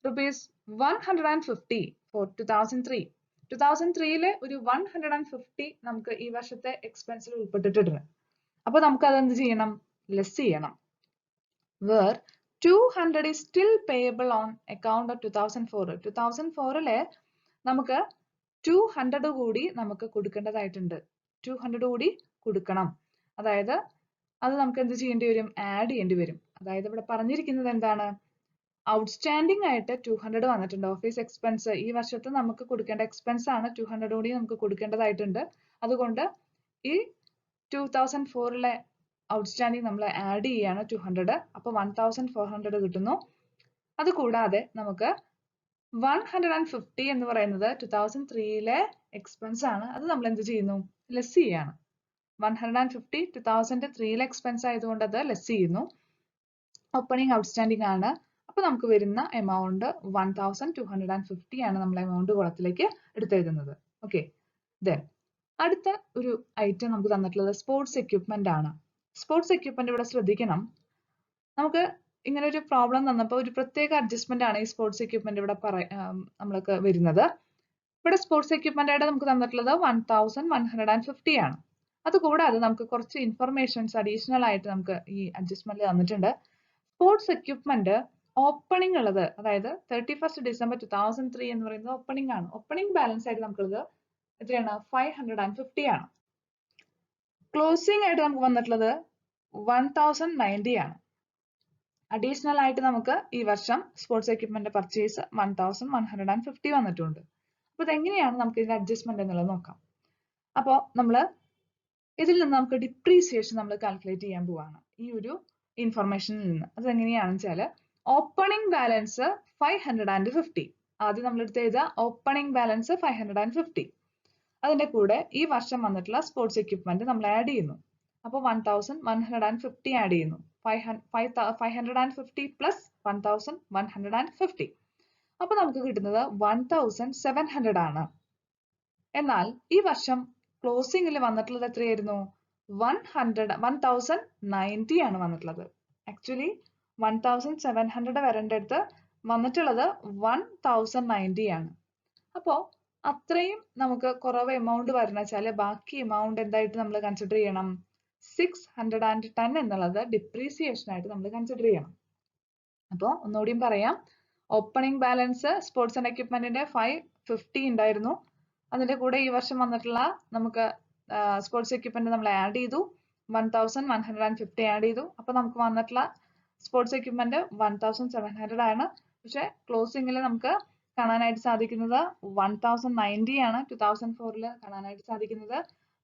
₹150 ഫോർ 2003. 2003 ഒരു 150 നമുക്ക് ഈ വർഷത്തെ എക്സ്പെൻസിൽ ഉൾപ്പെട്ടിട്ടുണ്ട്. അപ്പൊ നമുക്ക് അതെന്ത് ചെയ്യണം? ലെസ് ചെയ്യണം. Where 200 is still payable on account of 2004. 2004 നമുക്ക് 200 കൂടി നമുക്ക് കൊടുക്കേണ്ടതായിട്ടുണ്ട്. 200 കൂടി കൊടുക്കണം. അതായത് അത് നമുക്ക് എന്ത് ചെയ്യേണ്ടി വരും? ആഡ് ചെയ്യേണ്ടി വരും. അതായത് ഇവിടെ പറഞ്ഞിരിക്കുന്നത് എന്താണ്? ഔട്ട്സ്റ്റാൻഡിംഗ് ആയിട്ട് 200 വന്നിട്ടുണ്ട്. ഓഫീസ് എക്സ്പെൻസ് ഈ വർഷത്തെ നമുക്ക് കൊടുക്കേണ്ട എക്സ്പെൻസ് ആണ്. 200 കൂടി നമുക്ക് കൊടുക്കേണ്ടതായിട്ടുണ്ട്. അതുകൊണ്ട് ഈ 2004 ഔട്ട്സ്റ്റാൻഡിംഗ് നമ്മൾ ആഡ് ചെയ്യാണ് 200. അപ്പൊ 1400 കിട്ടുന്നു. അതുകൂടാതെ നമുക്ക് 150 എന്ന് പറയുന്നത് 2003 എക്സ്പെൻസ് ആണ്. അത് നമ്മൾ എന്ത് ചെയ്യുന്നു? ലെസ് ചെയ്യാണ്. 150 2003 എക്സ്പെൻസ് ആയതുകൊണ്ട് അത് ലെസ് ചെയ്യുന്നു. ഓപ്പണിംഗ് ഔട്ട്സ്റ്റാൻഡിംഗ് ആണ്. അപ്പൊ നമുക്ക് വരുന്ന എമൗണ്ട് 1250 ആണ് നമ്മൾ എമൗണ്ട് കോളത്തിലേക്ക് എടുത്തെഴുതുന്നത്. ഓക്കെ. ദെൻ അടുത്ത ഒരു ഐറ്റം നമുക്ക് തന്നിട്ടുള്ളത് സ്പോർട്സ് എക്യുപ്മെന്റ് ആണ്. സ്പോർട്സ് എക്യുപ്മെന്റ് ഇവിടെ ശ്രദ്ധിക്കണം. നമുക്ക് ഇങ്ങനെ ഒരു പ്രോബ്ലം തന്നപ്പോൾ ഒരു പ്രത്യേക അഡ്ജസ്റ്റ്മെന്റ് ആണ് ഈ സ്പോർട്സ് എക്യുപ്മെന്റ് ഇവിടെ നമ്മൾക്ക് വരുന്നത്. ഇവിടെ സ്പോർട്സ് എക്യുപ്മെന്റ് ആയിട്ട് നമുക്ക് തന്നിട്ടുള്ളത് 1150 ആണ്. അതുകൂടാതെ നമുക്ക് കുറച്ച് ഇൻഫർമേഷൻസ് അഡീഷണൽ ആയിട്ട് നമുക്ക് ഈ അഡ്ജസ്റ്റ്മെന്റ് തന്നിട്ടുണ്ട്. സ്പോർട്സ് എക്യുപ്മെന്റ് ഓപ്പണിംഗ് ഉള്ളത്, അതായത് 31st December 2003 എന്ന് പറയുന്നത് ഓപ്പണിംഗ് ആണ്. ഓപ്പണിംഗ് ബാലൻസ് ആയിട്ട് നമുക്കുള്ളത് എത്രയാണ്? 550 ആണ്. ക്ലോസിംഗ് ആയിട്ട് നമുക്ക് വന്നിട്ടുള്ളത് 1090 ആണ്. അഡീഷണൽ ആയിട്ട് നമുക്ക് ഈ വർഷം സ്പോർട്സ് എക്യുപ്മെന്റ് പർച്ചേസ് 1150 വന്നിട്ടുണ്ട്. അപ്പൊ ഇതെങ്ങനെയാണ് നമുക്ക് ഇതിന്റെ അഡ്ജസ്റ്റ്മെന്റ് എന്നുള്ളത് നോക്കാം. അപ്പോൾ നമ്മൾ ഇതിൽ നിന്ന് നമുക്ക് ഡിപ്രീസിയേഷൻ നമ്മൾ കാൽക്കുലേറ്റ് ചെയ്യാൻ പോവാണ് ഈ ഒരു ഇൻഫർമേഷനിൽ നിന്ന്. അത് എങ്ങനെയാണെന്ന് വെച്ചാൽ ഓപ്പണിംഗ് ബാലൻസ് 550. ആദ്യം നമ്മൾ എടുത്ത് എഴുതുക ഓപ്പണിംഗ് ബാലൻസ് 550. അതിന്റെ കൂടെ ഈ വർഷം വന്നിട്ടുള്ള സ്പോർട്സ് എക്യുപ്മെന്റ് നമ്മൾ ആഡ് ചെയ്യുന്നു. അപ്പോൾ 1150 ആഡ് ചെയ്യുന്നു. 550 പ്ലസ് 1150. അപ്പൊ നമുക്ക് കിട്ടുന്നത് 1700 ആണ്. എന്നാൽ ഈ വർഷം ക്ലോസിംഗിൽ വന്നിട്ടുള്ളത് എത്രയായിരുന്നു? 1090 ആണ് വന്നിട്ടുള്ളത്. ആക്ച്വലി 1700 വരേണ്ടടുത്ത് വന്നിട്ടുള്ളത് 1090 ആണ്. അപ്പോ അത്രയും നമുക്ക് കുറവ് എമൗണ്ട് വരണം വെച്ചാൽ ബാക്കി എമൗണ്ട് എന്തായിട്ട് നമ്മൾ കൺസിഡർ ചെയ്യണം? 610 എന്നുള്ളത് ഡിപ്രീസിയേഷൻ ആയിട്ട് നമ്മൾ കൺസിഡർ ചെയ്യണം. അപ്പോൾ ഒന്നുകൂടിയും പറയാം. ഓപ്പണിംഗ് ബാലൻസ് സ്പോർട്സ് ആൻഡ് എക്യുപ്മെന്റിന്റെ 550 ഉണ്ടായിരുന്നു. അതിന്റെ കൂടെ ഈ വർഷം വന്നിട്ടുള്ള നമുക്ക് സ്പോർട്സ് എക്യുപ്മെന്റ് നമ്മൾ ആഡ് ചെയ്തു. 1150 ആഡ് ചെയ്തു. അപ്പൊ നമുക്ക് വന്നിട്ടുള്ള സ്പോർട്സ് എക്യുപ്മെന്റ് 1700 ആണ്. പക്ഷെ ക്ലോസിംഗിൽ നമുക്ക് കാണാനായിട്ട് സാധിക്കുന്നത് 1090 ആണ്. 2004 കാണാനായിട്ട് സാധിക്കുന്നത്.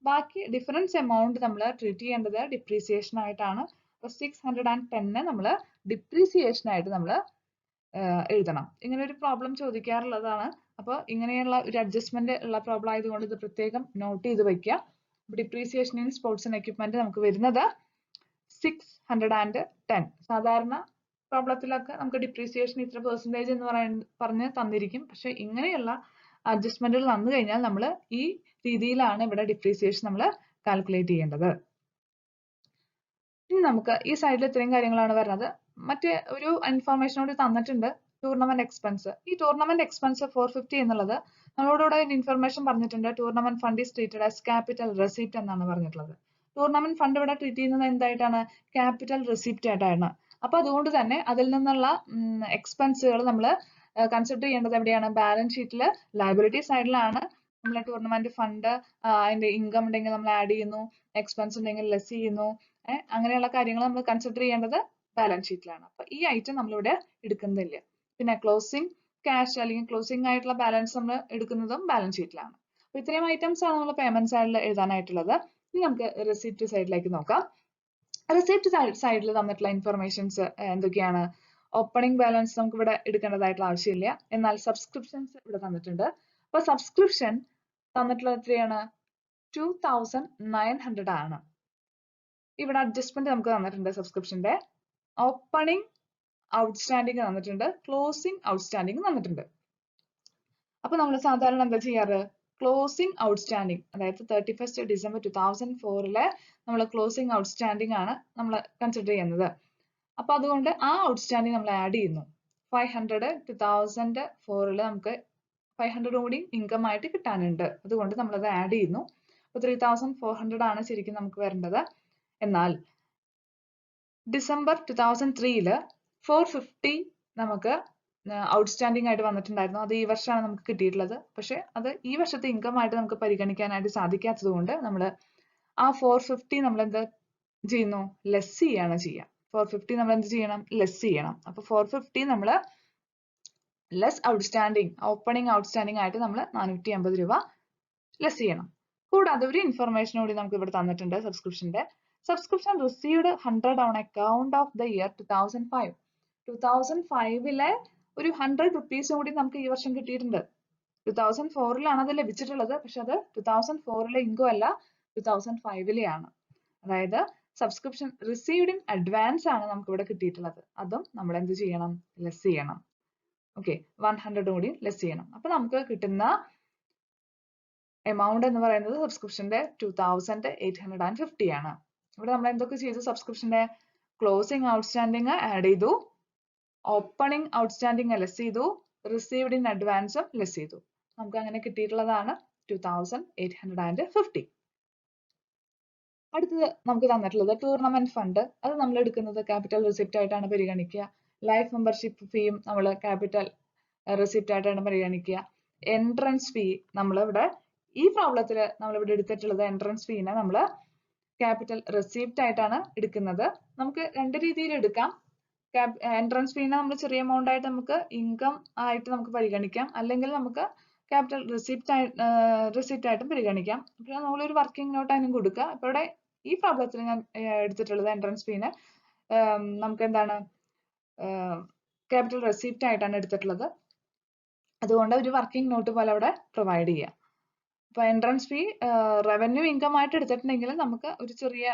ബാക്കി ഡിഫറൻസ് എമൗണ്ട് നമ്മൾ ട്രീറ്റ് ചെയ്യേണ്ടത് ഡിപ്രീസിയേഷൻ ആയിട്ടാണ്. അപ്പൊ 610 നമ്മൾ ഡിപ്രീസിയേഷൻ ആയിട്ട് നമ്മൾ എഴുതണം. ഇങ്ങനെ ഒരു പ്രോബ്ലം ചോദിക്കാറുള്ളതാണ്. അപ്പോൾ ഇങ്ങനെയുള്ള ഒരു അഡ്ജസ്റ്റ്മെന്റ് ഉള്ള പ്രോബ്ലം ആയതുകൊണ്ട് ഇത് പ്രത്യേകം നോട്ട് ചെയ്ത് വെക്കുക. Depreciation in sports and equipment നമുക്ക് വരുന്നത് 610. സാധാരണ പ്രോബ്ലത്തിലൊക്കെ നമുക്ക് ഡിപ്രീസിയേഷൻ ഇത്ര പെർസെന്റേജ് എന്ന് പറഞ്ഞ് തന്നിരിക്കും. പക്ഷെ ഇങ്ങനെയുള്ള അഡ്ജസ്റ്റ്മെന്റുകൾ വന്നു കഴിഞ്ഞാൽ നമ്മൾ ഈ രീതിയിലാണ് ഇവിടെ ഡിപ്രീസിയേഷൻ നമ്മൾ കാൽക്കുലേറ്റ് ചെയ്യേണ്ടത്. ഇനി നമുക്ക് ഈ സൈഡിൽ ഇത്രയും കാര്യങ്ങളാണ് വരുന്നത്. മറ്റേ ഒരു ഇൻഫർമേഷൻ കൂടി തന്നിട്ടുണ്ട്, ടൂർണമെന്റ് എക്സ്പെൻസ്. ഈ ടൂർണമെന്റ് എക്സ്പെൻസ് 450 എന്നുള്ളത് നമ്മളോട് ഇൻഫർമേഷൻ പറഞ്ഞിട്ടുണ്ട്. Tournament fund is treated as capital receipt എന്നാണ് പറഞ്ഞിട്ടുള്ളത്. ടൂർണമെന്റ് ഫണ്ട് ഇവിടെ ട്രീറ്റ് ചെയ്യുന്നത് എന്തായിട്ടാണ്? ക്യാപിറ്റൽ റെസിപ്റ്റ് ആയിട്ടാണ്. അപ്പൊ അതുകൊണ്ട് തന്നെ അതിൽ നിന്നുള്ള എക്സ്പെൻസുകൾ നമ്മൾ കൺസിഡർ ചെയ്യേണ്ടത് എവിടെയാണ്? ബാലൻസ് ഷീറ്റിൽ ലയബിലിറ്റി സൈഡിലാണ്. നമ്മൾ ടൂർണമെന്റ് ഫണ്ട് അതിന്റെ ഇൻകം ഉണ്ടെങ്കിൽ നമ്മൾ ആഡ് ചെയ്യുന്നു, എക്സ്പെൻസ് ഉണ്ടെങ്കിൽ ലെസ് ചെയ്യുന്നു, അങ്ങനെയുള്ള കാര്യങ്ങൾ നമ്മൾ കൺസിഡർ ചെയ്യേണ്ടത് ബാലൻസ് ഷീറ്റിലാണ്. അപ്പൊ ഈ ഐറ്റം നമ്മളിവിടെ എടുക്കുന്നില്ല. പിന്നെ ക്ലോസിംഗ് ക്യാഷ് അല്ലെങ്കിൽ ക്ലോസിംഗ് ആയിട്ടുള്ള ബാലൻസ് നമ്മൾ എടുക്കുന്നതും ബാലൻസ് ഷീറ്റിലാണ്. അപ്പൊ ഇത്രയും ഐറ്റംസ് ആണ് നമ്മൾ പേയ്മെന്റ് സൈഡിൽ എഴുതാനായിട്ടുള്ളത്. ഇനി നമുക്ക് റെസിപ്റ്റ് സൈഡിലേക്ക് നോക്കാം. റെസിപ്റ്റ് സൈഡിൽ തന്നിട്ടുള്ള ഇൻഫർമേഷൻസ് എന്തൊക്കെയാണ്? ഓപ്പണിംഗ് ബാലൻസ് നമുക്ക് ഇവിടെ എടുക്കേണ്ടതായിട്ടുള്ള ആവശ്യമില്ല. എന്നാൽ സബ്സ്ക്രിപ്ഷൻസ് ഇവിടെ തന്നിട്ടുണ്ട്. അപ്പൊ സബ്സ്ക്രിപ്ഷൻ തന്നിട്ടുള്ളത് എത്രയാണ്? 2900 ആണ്. ഇവിടെ അഡ്ജസ്റ്റ്മെന്റ് നമുക്ക് തന്നിട്ടുണ്ട്. സബ്സ്ക്രിപ്ഷന്റെ ഓപ്പണിംഗ് ഔട്ട്സ്റ്റാൻഡിങ് തന്നിട്ടുണ്ട്, ക്ലോസിംഗ് ഔട്ട്സ്റ്റാൻഡിങ് തന്നിട്ടുണ്ട്. അപ്പൊ നമ്മൾ സാധാരണ എന്താ ചെയ്യാറ്? ക്ലോസിംഗ് ഔട്ട്സ്റ്റാൻഡിങ്, അതായത് 31st December 2004 നമ്മൾ ക്ലോസിംഗ് ഔട്ട്സ്റ്റാൻഡിങ് ആണ് നമ്മൾ കൺസിഡർ ചെയ്യുന്നത്. അപ്പൊ അതുകൊണ്ട് ആ ഔട്ട്സ്റ്റാൻഡിങ് നമ്മൾ ആഡ് ചെയ്യുന്നു. 500 2004 നമുക്ക് 500 കൂടി ഇൻകം ആയിട്ട് കിട്ടാനുണ്ട്. അതുകൊണ്ട് നമ്മൾ അത് ആഡ് ചെയ്യുന്നു. അപ്പൊ 3400 ആണ് ശരിക്കും നമുക്ക് വരേണ്ടത്. എന്നാൽ December 2003 450 നമുക്ക് ഔട്ട്സ്റ്റാൻഡിങ് ആയിട്ട് വന്നിട്ടുണ്ടായിരുന്നു. അത് ഈ വർഷമാണ് നമുക്ക് കിട്ടിയിട്ടുള്ളത്. പക്ഷെ അത് ഈ വർഷത്തെ ഇൻകം ആയിട്ട് നമുക്ക് പരിഗണിക്കാനായിട്ട് സാധിക്കാത്തത് കൊണ്ട് നമ്മൾ ആ 450 നമ്മൾ എന്ത് ചെയ്യുന്നു? ലെസ് ചെയ്യാണ് ചെയ്യുക. 450 നമ്മൾ എന്ത് ചെയ്യണം? ലെസ് ചെയ്യണം. അപ്പൊ 450 നമ്മൾ ലെസ് ഔട്ട്സ്റ്റാൻഡിങ്, ഓപ്പണിംഗ് ഔട്ട്സ്റ്റാൻഡിങ് ആയിട്ട് നമ്മൾ 450 രൂപ ലെസ് ചെയ്യണം. കൂടാതെ ഒരു ഇൻഫർമേഷൻ കൂടി നമുക്ക് ഇവിടെ തന്നിട്ടുണ്ട് സബ്സ്ക്രിപ്ഷന്റെ. Subscription received 100 on account of the year 2005. 2005 ഒരു 100 റുപ്പീസ് കൂടി നമുക്ക് ഈ വർഷം കിട്ടിയിട്ടുണ്ട്. 2004 അത് ലഭിച്ചിട്ടുള്ളത്. പക്ഷെ അത് 2004 ഇൻകം അല്ല, 2005 ആണ്. അതായത് സബ്സ്ക്രിപ്ഷൻ റിസീവ്ഡ് ഇൻ അഡ്വാൻസ് ആണ് നമുക്ക് ഇവിടെ കിട്ടിയിട്ടുള്ളത്. അതും നമ്മൾ എന്ത് ചെയ്യണം? ലെസ് ചെയ്യണം. ഓക്കെ, 100 കൂടി ലെസ് ചെയ്യണം. അപ്പൊ നമുക്ക് കിട്ടുന്ന എമൗണ്ട് എന്ന് പറയുന്നത് സബ്സ്ക്രിപ്ഷന്റെ 2850 ആണ്. ഇവിടെ നമ്മൾ എന്തൊക്കെ ചെയ്തു? സബ്സ്ക്രിപ്ഷന്റെ ക്ലോസിംഗ് ഔട്ട്സ്റ്റാൻഡിങ് ആഡ് ചെയ്തു, ഓപ്പണിംഗ് ഔട്ട്സ്റ്റാൻഡിങ് ലെസ് ചെയ്തു, റിസീവ്ഡ് ഇൻ അഡ്വാൻസും ലെസ് ചെയ്തു. നമുക്ക് അങ്ങനെ കിട്ടിയിട്ടുള്ളതാണ് 2850. അടുത്തത് നമുക്ക് തന്നിട്ടുള്ളത് ടൂർണമെന്റ് ഫണ്ട്. അത് നമ്മൾ എടുക്കുന്നത് ക്യാപിറ്റൽ റിസിപ്റ്റ് ആയിട്ടാണ് പരിഗണിക്കുക. ലൈഫ് മെമ്പർഷിപ്പ് ഫീയും നമ്മൾ ക്യാപിറ്റൽ റിസിപ്റ്റ് ആയിട്ടാണ് പരിഗണിക്കുക. എൻട്രൻസ് ഫീ നമ്മൾ ഇവിടെ ഈ പ്രോബ്ലത്തിൽ നമ്മൾ ഇവിടെ എടുത്തിട്ടുള്ളത് എൻട്രൻസ് ഫീനെ നമ്മൾ ക്യാപിറ്റൽ റെസിപ്റ്റ് ആയിട്ടാണ് എടുക്കുന്നത്. നമുക്ക് രണ്ട് രീതിയിൽ എടുക്കാം. എൻട്രൻസ് ഫീനെ നമ്മൾ ചെറിയ എമൗണ്ട് ആയിട്ട് നമുക്ക് ഇൻകം ആയിട്ട് നമുക്ക് പരിഗണിക്കാം, അല്ലെങ്കിൽ നമുക്ക് ക്യാപിറ്റൽ റെസിപ്റ്റ് ആയിട്ടും പരിഗണിക്കാം. അപ്പോൾ നമ്മളൊരു വർക്കിംഗ് നോട്ട് അതിനും കൊടുക്കുക. അപ്പോൾ ഇവിടെ ഈ പ്രോബ്ലത്തിൽ ഞാൻ എടുത്തിട്ടുള്ളത് എൻട്രൻസ് ഫീനെ നമുക്ക് എന്താണ് ക്യാപിറ്റൽ റെസിപ്റ്റ് ആയിട്ടാണ് എടുത്തിട്ടുള്ളത്. അതുകൊണ്ട് ഒരു വർക്കിംഗ് നോട്ട് പോലെ അവിടെ പ്രൊവൈഡ് ചെയ്യാം. അപ്പൊ എൻട്രൻസ് ഫീ റവന്യൂ ഇൻകം ആയിട്ട് എടുത്തിട്ടുണ്ടെങ്കിൽ നമുക്ക് ഒരു ചെറിയ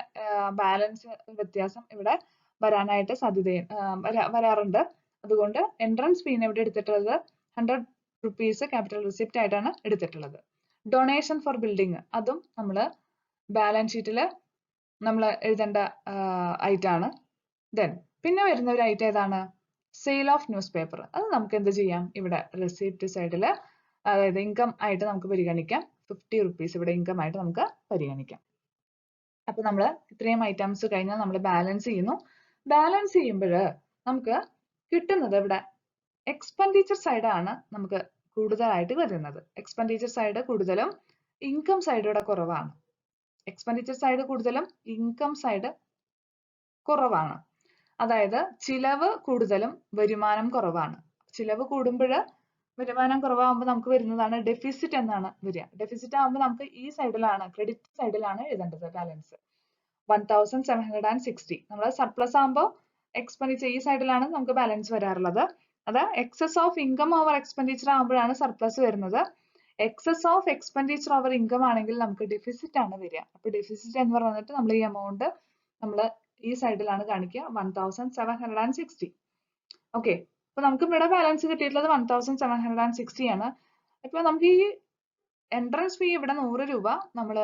ബാലൻസ് വ്യത്യാസം ഇവിടെ വരാനായിട്ട് വരാറുണ്ട്. അതുകൊണ്ട് എൻട്രൻസ് ഫീനെ ഇവിടെ എടുത്തിട്ടുള്ളത് 100 റുപ്പീസ് ക്യാപിറ്റൽ റിസിപ്റ്റ് ആയിട്ടാണ് എടുത്തിട്ടുള്ളത്. ഡൊണേഷൻ ഫോർ ബിൽഡിംഗ്, അതും നമ്മൾ ബാലൻസ് ഷീറ്റിൽ നമ്മൾ എഴുതേണ്ട ഐറ്റം ആണ്. ദെൻ പിന്നെ വരുന്ന ഒരു ഐറ്റം ഏതാണ്? Sale of news paper. അത് നമുക്ക് എന്ത് ചെയ്യാം? ഇവിടെ റെസിപ്റ്റ് സൈഡിൽ, അതായത് ഇൻകം ആയിട്ട് നമുക്ക് പരിഗണിക്കാം. 50 റുപ്പീസ് ഇവിടെ ഇൻകം ആയിട്ട് നമുക്ക് പരിഗണിക്കാം. അപ്പൊ നമ്മൾ ഇത്രയും ഐറ്റംസ് കഴിഞ്ഞാൽ നമ്മൾ ബാലൻസ് ചെയ്യുന്നു. ബാലൻസ് ചെയ്യുമ്പോൾ നമുക്ക് കിട്ടുന്നത് ഇവിടെ എക്സ്പെൻഡിച്ചർ സൈഡ് ആണ് നമുക്ക് കൂടുതലായിട്ട് വരുന്നത്. എക്സ്പെൻഡിച്ചർ സൈഡ് കൂടുതലും, ഇൻകം സൈഡ് ഇവിടെ കുറവാണ്. എക്സ്പെൻഡിച്ചർ സൈഡ് കൂടുതലും, ഇൻകം സൈഡ് കുറവാണ്. അതായത് ചിലവ് കൂടുതലും വരുമാനം കുറവാണ്. ചിലവ് കൂടുമ്പോൾ വരുമാനം കുറവാകുമ്പോൾ നമുക്ക് വരുന്നതാണ് ഡെഫിസിറ്റ് എന്നാണ് വരിക. ഡെഫിസിറ്റ് ആകുമ്പോൾ നമുക്ക് ഈ സൈഡിലാണ്, ക്രെഡിറ്റ് സൈഡിലാണ് എഴുതേണ്ടത് ബാലൻസ്. 1760. നമ്മൾ സർപ്ലസ് ആകുമ്പോൾ എക്സ്പെൻഡിച്ചർ ഈ സൈഡിലാണ് നമുക്ക് ബാലൻസ് വരാറുള്ളത്. അത് excess of income over expenditure ആകുമ്പോഴാണ് സർപ്ലസ് വരുന്നത്. Excess of expenditure over income ആണെങ്കിൽ നമുക്ക് ഡെഫിസിറ്റ് ആണ് വരിക. അപ്പൊ ഡെഫിസിറ്റ് എന്ന് പറഞ്ഞിട്ട് നമ്മൾ ഈ എമൗണ്ട് നമ്മൾ ഈ സൈഡിലാണ് കാണിക്കുക, 1760. ഓക്കെ, അപ്പൊ നമുക്ക് ഇവിടെ ബാലൻസ് കിട്ടിയിട്ടുള്ളത് 1760 ആണ്. ഇപ്പൊ നമുക്ക് ഈ എൻട്രൻസ് ഫീ ഇവിടെ 100 രൂപ നമ്മൾ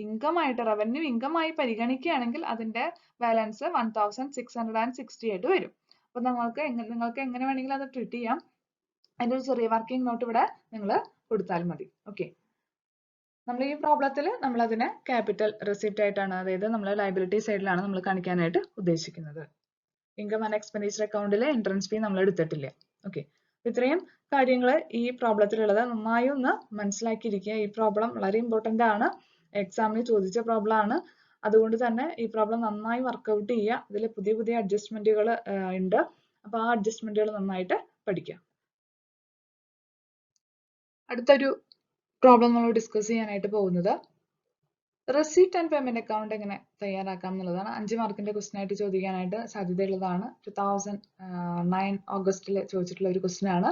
ഇൻകം ആയിട്ട്, റവന്യൂ ഇൻകം ആയി പരിഗണിക്കുകയാണെങ്കിൽ അതിന്റെ ബാലൻസ് 1660 ആയിട്ട് വരും. അപ്പൊ നിങ്ങൾക്ക് എങ്ങനെ വേണമെങ്കിലും അത് ട്രീറ്റ് ചെയ്യാം. അതിന്റെ ഒരു ചെറിയ വർക്കിംഗ് നോട്ട് ഇവിടെ നിങ്ങൾ കൊടുത്താൽ മതി. ഓക്കെ, നമ്മൾ ഈ പ്രോബ്ലത്തിൽ നമ്മൾ അതിനെ ക്യാപിറ്റൽ റെസിപ്റ്റ് ആയിട്ടാണ്, അതായത് നമ്മൾ ലയബിലിറ്റി സൈഡിലാണ് നമ്മൾ കാണിക്കാനായിട്ട് ഉദ്ദേശിക്കുന്നത്. ഇൻകം ആൻഡ് എക്സ്പെൻഡിച്ചർ അക്കൗണ്ടിൽ എൻട്രൻസ് ഫീ നമ്മൾ എടുത്തിട്ടില്ല. ഓക്കെ, ഇത്രയും കാര്യങ്ങൾ ഈ പ്രോബ്ലത്തിലുള്ളത് നന്നായി ഒന്ന് മനസ്സിലാക്കിയിരിക്കുക. ഈ പ്രോബ്ലം വളരെ ഇമ്പോർട്ടന്റ് ആണ്, എക്സാമിന് ചോദിച്ച പ്രോബ്ലം ആണ്. അതുകൊണ്ട് തന്നെ ഈ പ്രോബ്ലം നന്നായി വർക്ക്ഔട്ട് ചെയ്യുക. ഇതിൽ പുതിയ പുതിയ അഡ്ജസ്റ്റ്മെന്റുകൾ ഉണ്ട്. അപ്പൊ ആ അഡ്ജസ്റ്റ്മെന്റുകൾ നന്നായിട്ട് പഠിക്കുക. അടുത്തൊരു പ്രോബ്ലം നമ്മൾ ഡിസ്കസ് ചെയ്യാനായിട്ട് പോകുന്നത് റെസിപ്റ്റ് ആൻഡ് പേയ്മെന്റ് അക്കൗണ്ട് എങ്ങനെ തയ്യാറാക്കാം എന്നുള്ളതാണ്. 5 മാർക്കിന്റെ ക്വസ്റ്റൻ ആയിട്ട് ചോദിക്കാനായിട്ട് സാധ്യതയുള്ളതാണ്. 2009 ഓഗസ്റ്റിൽ ചോദിച്ചിട്ടുള്ള ഒരു ക്വസ്റ്റൻ ആണ്.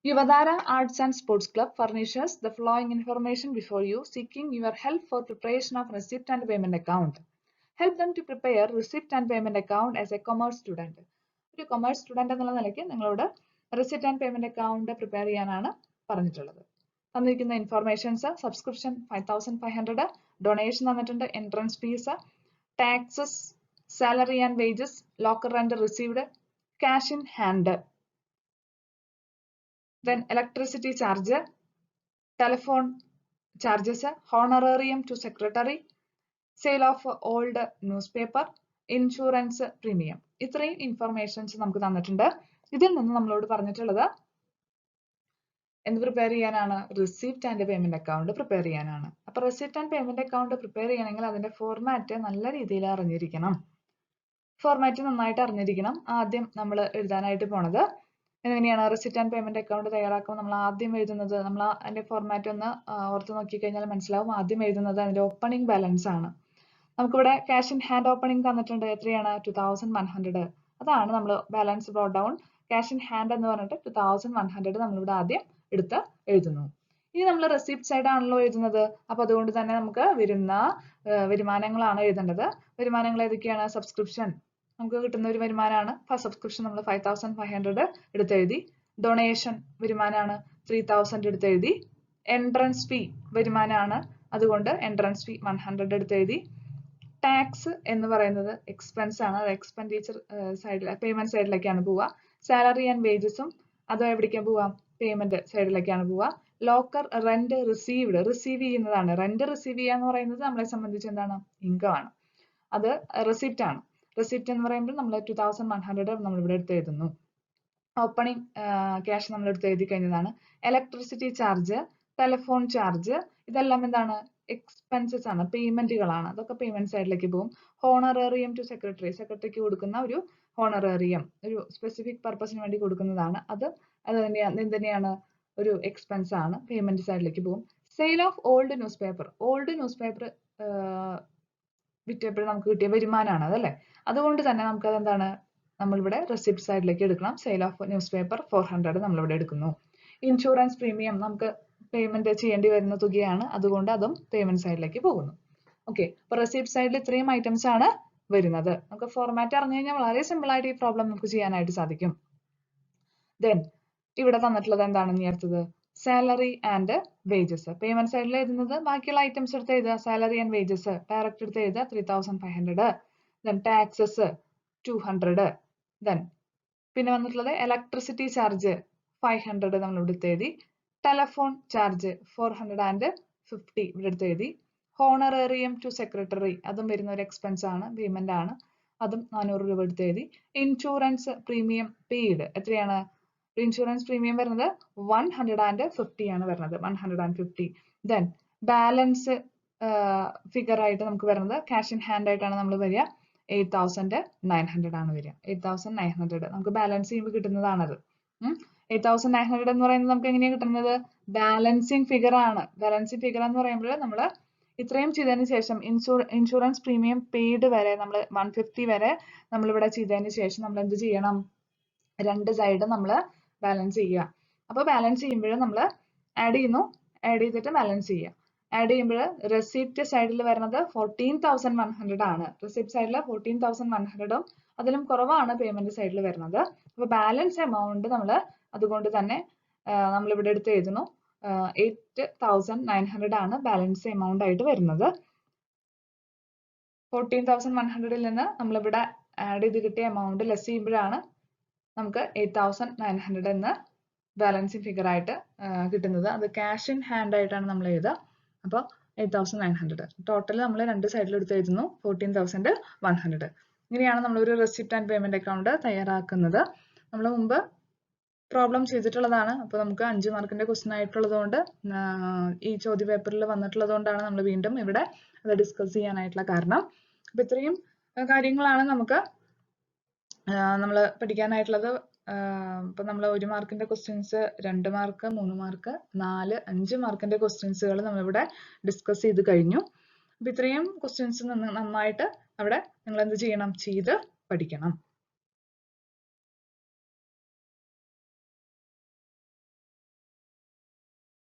Yuvadhara Arts and Sports Club furnishes the following information before you, seeking your help for preparation of receipt and payment account. Help them to prepare receipt and payment account as a commerce student. ഒരു commerce student എന്നുള്ള നിലയ്ക്ക് നിങ്ങളോട് receipt and payment account prepare ചെയ്യാനാണ് പറഞ്ഞിട്ടുള്ളത്. തന്നിരിക്കുന്ന informations: subscription 5500, donation തന്നിട്ടുണ്ട്, entrance fees, taxes, salary and wages, locker rent received, cash in hand, then electricity charge, telephone charges, honorarium to secretary, sale of old newspaper, insurance premium. ഇത്രയും informations നമുക്ക് തന്നിട്ടുണ്ട്. ഇതിൽ നിന്ന് നമ്മളോട് പറഞ്ഞിട്ടുള്ളത് എന്ത് പ്രിപ്പയർ ചെയ്യാനാണ്? Receipt and payment account prepare ചെയ്യാനാണ്. അപ്പൊ receipt and payment account prepare ചെയ്യണമെങ്കിൽ അതിന്റെ ഫോർമാറ്റ് നല്ല രീതിയിൽ അറിഞ്ഞിരിക്കണം. ഫോർമാറ്റ് നന്നായിട്ട് അറിഞ്ഞിരിക്കണം. ആദ്യം നമ്മൾ എഴുതാനായിട്ട് പോണത് എങ്ങനെയാണ്? റെസിപ്റ്റ് ആൻഡ് പേയ്മെന്റ് അക്കൗണ്ട് തയ്യാറാക്കുമ്പോൾ നമ്മൾ ആദ്യം എഴുതുന്നത്, നമ്മൾ അതിന്റെ ഫോർമാറ്റ് ഒന്ന് ഓർത്ത് നോക്കിക്കഴിഞ്ഞാൽ മനസ്സിലാവും. ആദ്യം എഴുതുന്നത് അതിന്റെ ഓപ്പണിംഗ് ബാലൻസ് ആണ്. നമുക്കിവിടെ ക്യാഷ് ഇൻ ഹാൻഡ് ഓപ്പണിംഗ് തന്നിട്ടുണ്ട്. എത്രയാണ്? 2100. അതാണ് നമ്മൾ balance brought down. Cash in hand എന്ന് പറഞ്ഞിട്ട് 2100 നമ്മളിവിടെ ആദ്യം എടുത്ത് എഴുതുന്നു. ഇനി നമ്മൾ റെസിപ്റ്റ് സൈഡ് ആണല്ലോ എഴുതുന്നത്. അപ്പൊ അതുകൊണ്ട് തന്നെ നമുക്ക് വരുന്ന വരുമാനങ്ങളാണ് എഴുതേണ്ടത്. വരുമാനങ്ങൾ ഏതൊക്കെയാണ്? സബ്സ്ക്രിപ്ഷൻ നമുക്ക് കിട്ടുന്ന ഒരു വരുമാനമാണ്. ഫസ്റ്റ് സബ്സ്ക്രിപ്ഷൻ നമ്മൾ 5500 എടുത്തെഴുതി. ഡൊണേഷൻ വരുമാനമാണ്, 3000 എടുത്തെഴുതി. എൻട്രൻസ് ഫീ വരുമാനമാണ്, അതുകൊണ്ട് എൻട്രൻസ് ഫീ 100 എടുത്തെഴുതി. ടാക്സ് എന്ന് പറയുന്നത് എക്സ്പെൻസ് ആണ്, അത് എക്സ്പെൻഡിച്ചർ സൈഡിൽ പേയ്മെന്റ് സൈഡിലേക്കാണ് പോവുക. സാലറി ആൻഡ് വേജസും അതോ എവിടേക്കാണ് പോവുക? പേയ്മെന്റ് സൈഡിലേക്കാണ് പോവുക. ലോക്കർ റെന്റ് റിസീവ്ഡ്, റിസീവ് ചെയ്യുന്നതാണ്. റെന്റ് റിസീവ് ചെയ്യുക എന്ന് പറയുന്നത് നമ്മളെ സംബന്ധിച്ച് എന്താണ്? ഇൻകം ആണ്. അത് റെസിപ്റ്റ് ആണ്. റെസിപ്റ്റ് എന്ന് പറയുമ്പോൾ നമ്മൾ 2100 നമ്മൾ ഇവിടെ എടുത്ത് എഴുതുന്നു. ഓപ്പണിംഗ് ക്യാഷ് നമ്മൾ എടുത്ത് എഴുതി കഴിഞ്ഞതാണ്. ഇലക്ട്രിസിറ്റി ചാർജ്, ടെലിഫോൺ ചാർജ്, ഇതെല്ലാം എന്താണ്? എക്സ്പെൻസസ് ആണ്, പേയ്മെന്റുകളാണ്. അതൊക്കെ പേയ്മെന്റ് സൈഡിലേക്ക് പോകും. ഹോണറേറിയം ടു സെക്രട്ടറി, സെക്രട്ടറിക്ക് കൊടുക്കുന്ന ഒരു ഹോണറേറിയം ഒരു സ്പെസിഫിക് പർപ്പസിന് വേണ്ടി കൊടുക്കുന്നതാണ്. അത് തന്നെയാണ് ഒരു എക്സ്പെൻസ് ആണ്, പേയ്മെന്റ് സൈഡിലേക്ക് പോകും. Sale of old newspaper, old newspaper വിറ്റപ്പോൾ നമുക്ക് കിട്ടിയ വരുമാനമാണ് അതല്ലേ. അതുകൊണ്ട് തന്നെ നമുക്കത് എന്താണ്? നമ്മളിവിടെ റെസിപ്റ്റ് സൈഡിലേക്ക് എടുക്കണം. സെയിൽ ഓഫ് ന്യൂസ് പേപ്പർ 400 നമ്മളിവിടെ എടുക്കുന്നു. ഇൻഷുറൻസ് പ്രീമിയം നമുക്ക് പേയ്മെന്റ് ചെയ്യേണ്ടി വരുന്ന തുകയാണ്, അതുകൊണ്ട് അതും പേയ്മെന്റ് സൈഡിലേക്ക് പോകുന്നു. ഓക്കെ, അപ്പൊ റെസിപ്റ്റ് സൈഡിൽ ഇത്രയും ഐറ്റംസ് ആണ് വരുന്നത്. നമുക്ക് ഫോർമാറ്റ് അറിഞ്ഞു കഴിഞ്ഞാൽ വളരെ സിമ്പിൾ ആയിട്ട് ഈ പ്രോബ്ലം നമുക്ക് ചെയ്യാനായിട്ട് സാധിക്കും. ദെൻ ഇവിടെ തന്നിട്ടുള്ളത് എന്താണ്? ഇനി അടുത്തത് സാലറി ആൻഡ് വേജസ്. പേയ്മെന്റ് സൈഡിൽ എഴുതുന്നത് ബാക്കിയുള്ള ഐറ്റംസ് എടുത്ത് എഴുതുക. സാലറി ആൻഡ് വേജസ് ഡയറക്റ്റ് എടുത്ത് എഴുതുക 3500. Then taxes 200. ദെൻ പിന്നെ വന്നിട്ടുള്ളത് ഇലക്ട്രിസിറ്റി ചാർജ് 500 നമ്മൾ ഇവിടെ എടുത്ത് എഴുതി. ടെലിഫോൺ ചാർജ് 450 ഇവിടെ എടുത്ത് എഴുതി. ഹോണറേറിയം ടു സെക്രട്ടറി അതും വരുന്ന ഒരു എക്സ്പെൻസ് ആണ്, പേയ്മെന്റ് ആണ്, അതും 400 രൂപ എടുത്ത് എഴുതി. ഇൻഷുറൻസ് പ്രീമിയം പെയ്ഡ് എത്രയാണ്? ഇൻഷുറൻസ് പ്രീമിയം വരുന്നത് 150 ആണ് വരുന്നത്, 150. ദെൻ ബാലൻസ് ഫിഗർ ആയിട്ട് നമുക്ക് വരുന്നത് ക്യാഷ് ഇൻ ഹാൻഡ് ആയിട്ടാണ് നമ്മൾ വരിക. 8900 ആണ് വരിക. 8900 നമുക്ക് ബാലൻസ് ചെയ്യുമ്പോൾ കിട്ടുന്നതാണത്. 8900 എന്ന് പറയുന്നത് നമുക്ക് എങ്ങനെയാണ് കിട്ടുന്നത്? ബാലൻസിങ് ഫിഗർ ആണ്. ബാലൻസിങ് ഫിഗർ എന്ന് പറയുമ്പോൾ നമ്മൾ ഇത്രയും ചെയ്തതിന് ശേഷം ഇൻഷുറൻസ് പ്രീമിയം പെയ്ഡ് വരെ നമ്മൾ 150 വരെ നമ്മളിവിടെ ചെയ്തതിന് ശേഷം നമ്മൾ എന്ത് ചെയ്യണം? രണ്ട് സൈഡ് നമ്മൾ ബാലൻസ് ചെയ്യുക. അപ്പോൾ ബാലൻസ് ചെയ്യുമ്പോൾ നമ്മൾ ആഡ് ചെയ്യുന്നു, ആഡ് ചെയ്തിട്ട് ബാലൻസ് ചെയ്യുക. ആഡ് ചെയ്യുമ്പോൾ റെസിപ്റ്റ് സൈഡിൽ വരുന്നത് 14100 ആണ്. റെസിപ്റ്റ് സൈഡിൽ 14100ഉം അതിലും കുറവാണ് പേയ്മെന്റ് സൈഡിൽ വരുന്നത്. അപ്പോൾ ബാലൻസ് എമൗണ്ട് നമ്മൾ അതുകൊണ്ട് തന്നെ നമ്മൾ ഇവിടെ എടുത്ത് എഴുതുന്നു. 8900 ആണ് ബാലൻസ് എമൗണ്ട് ആയിട്ട് വരുന്നത്. 14100ൽ നിന്ന് നമ്മളിവിടെ ആഡ് ചെയ്ത് കിട്ടിയ എമൗണ്ട് ലെസ് ചെയ്യുമ്പോഴാണ് നമുക്ക് 8900 എന്ന് ബാലൻസിങ് ഫിഗർ ആയിട്ട് കിട്ടുന്നത്. അത് ക്യാഷ് ഇൻ ഹാൻഡ് ആയിട്ടാണ് നമ്മൾ എഴുതുക. അപ്പോൾ 8900 ടോട്ടൽ നമ്മൾ രണ്ട് സൈഡിൽ എടുത്ത് എഴുതുന്നു 14100. ഇങ്ങനെയാണ് നമ്മൾ ഒരു റെസിപ്റ്റ് ആൻഡ് പേയ്മെന്റ് അക്കൗണ്ട് തയ്യാറാക്കുന്നത്. നമ്മൾ മുമ്പ് പ്രോബ്ലം ചെയ്തിട്ടുള്ളതാണ്. അപ്പോൾ നമുക്ക് 5 മാർക്കിന്റെ ക്വസ്റ്റ്യൻ ആയിട്ടുള്ളതുകൊണ്ട് ഈ ചോദ്യ പേപ്പറിൽ വന്നിട്ടുള്ളത് കൊണ്ടാണ് നമ്മൾ വീണ്ടും ഇവിടെ അത് ഡിസ്കസ് ചെയ്യാനായിട്ടുള്ള കാരണം. അപ്പൊ ഇത്രയും കാര്യങ്ങളാണ് നമുക്ക് നമ്മൾ പഠിക്കാനായിട്ടുള്ളത്. ഇപ്പൊ നമ്മൾ 1 മാർക്കിന്റെ ക്വസ്റ്റ്യൻസ്, 2 മാർക്ക്, 3 മാർക്ക്, 4, 5 മാർക്കിന്റെ ക്വസ്റ്റ്യൻസുകൾ നമ്മളിവിടെ ഡിസ്കസ് ചെയ്ത് കഴിഞ്ഞു. അപ്പൊ ഇത്രയും ക്വസ്റ്റ്യൻസ് നന്നായിട്ട് അവിടെ നിങ്ങൾ എന്ത് ചെയ്യണം, ചെയ്ത് പഠിക്കണം.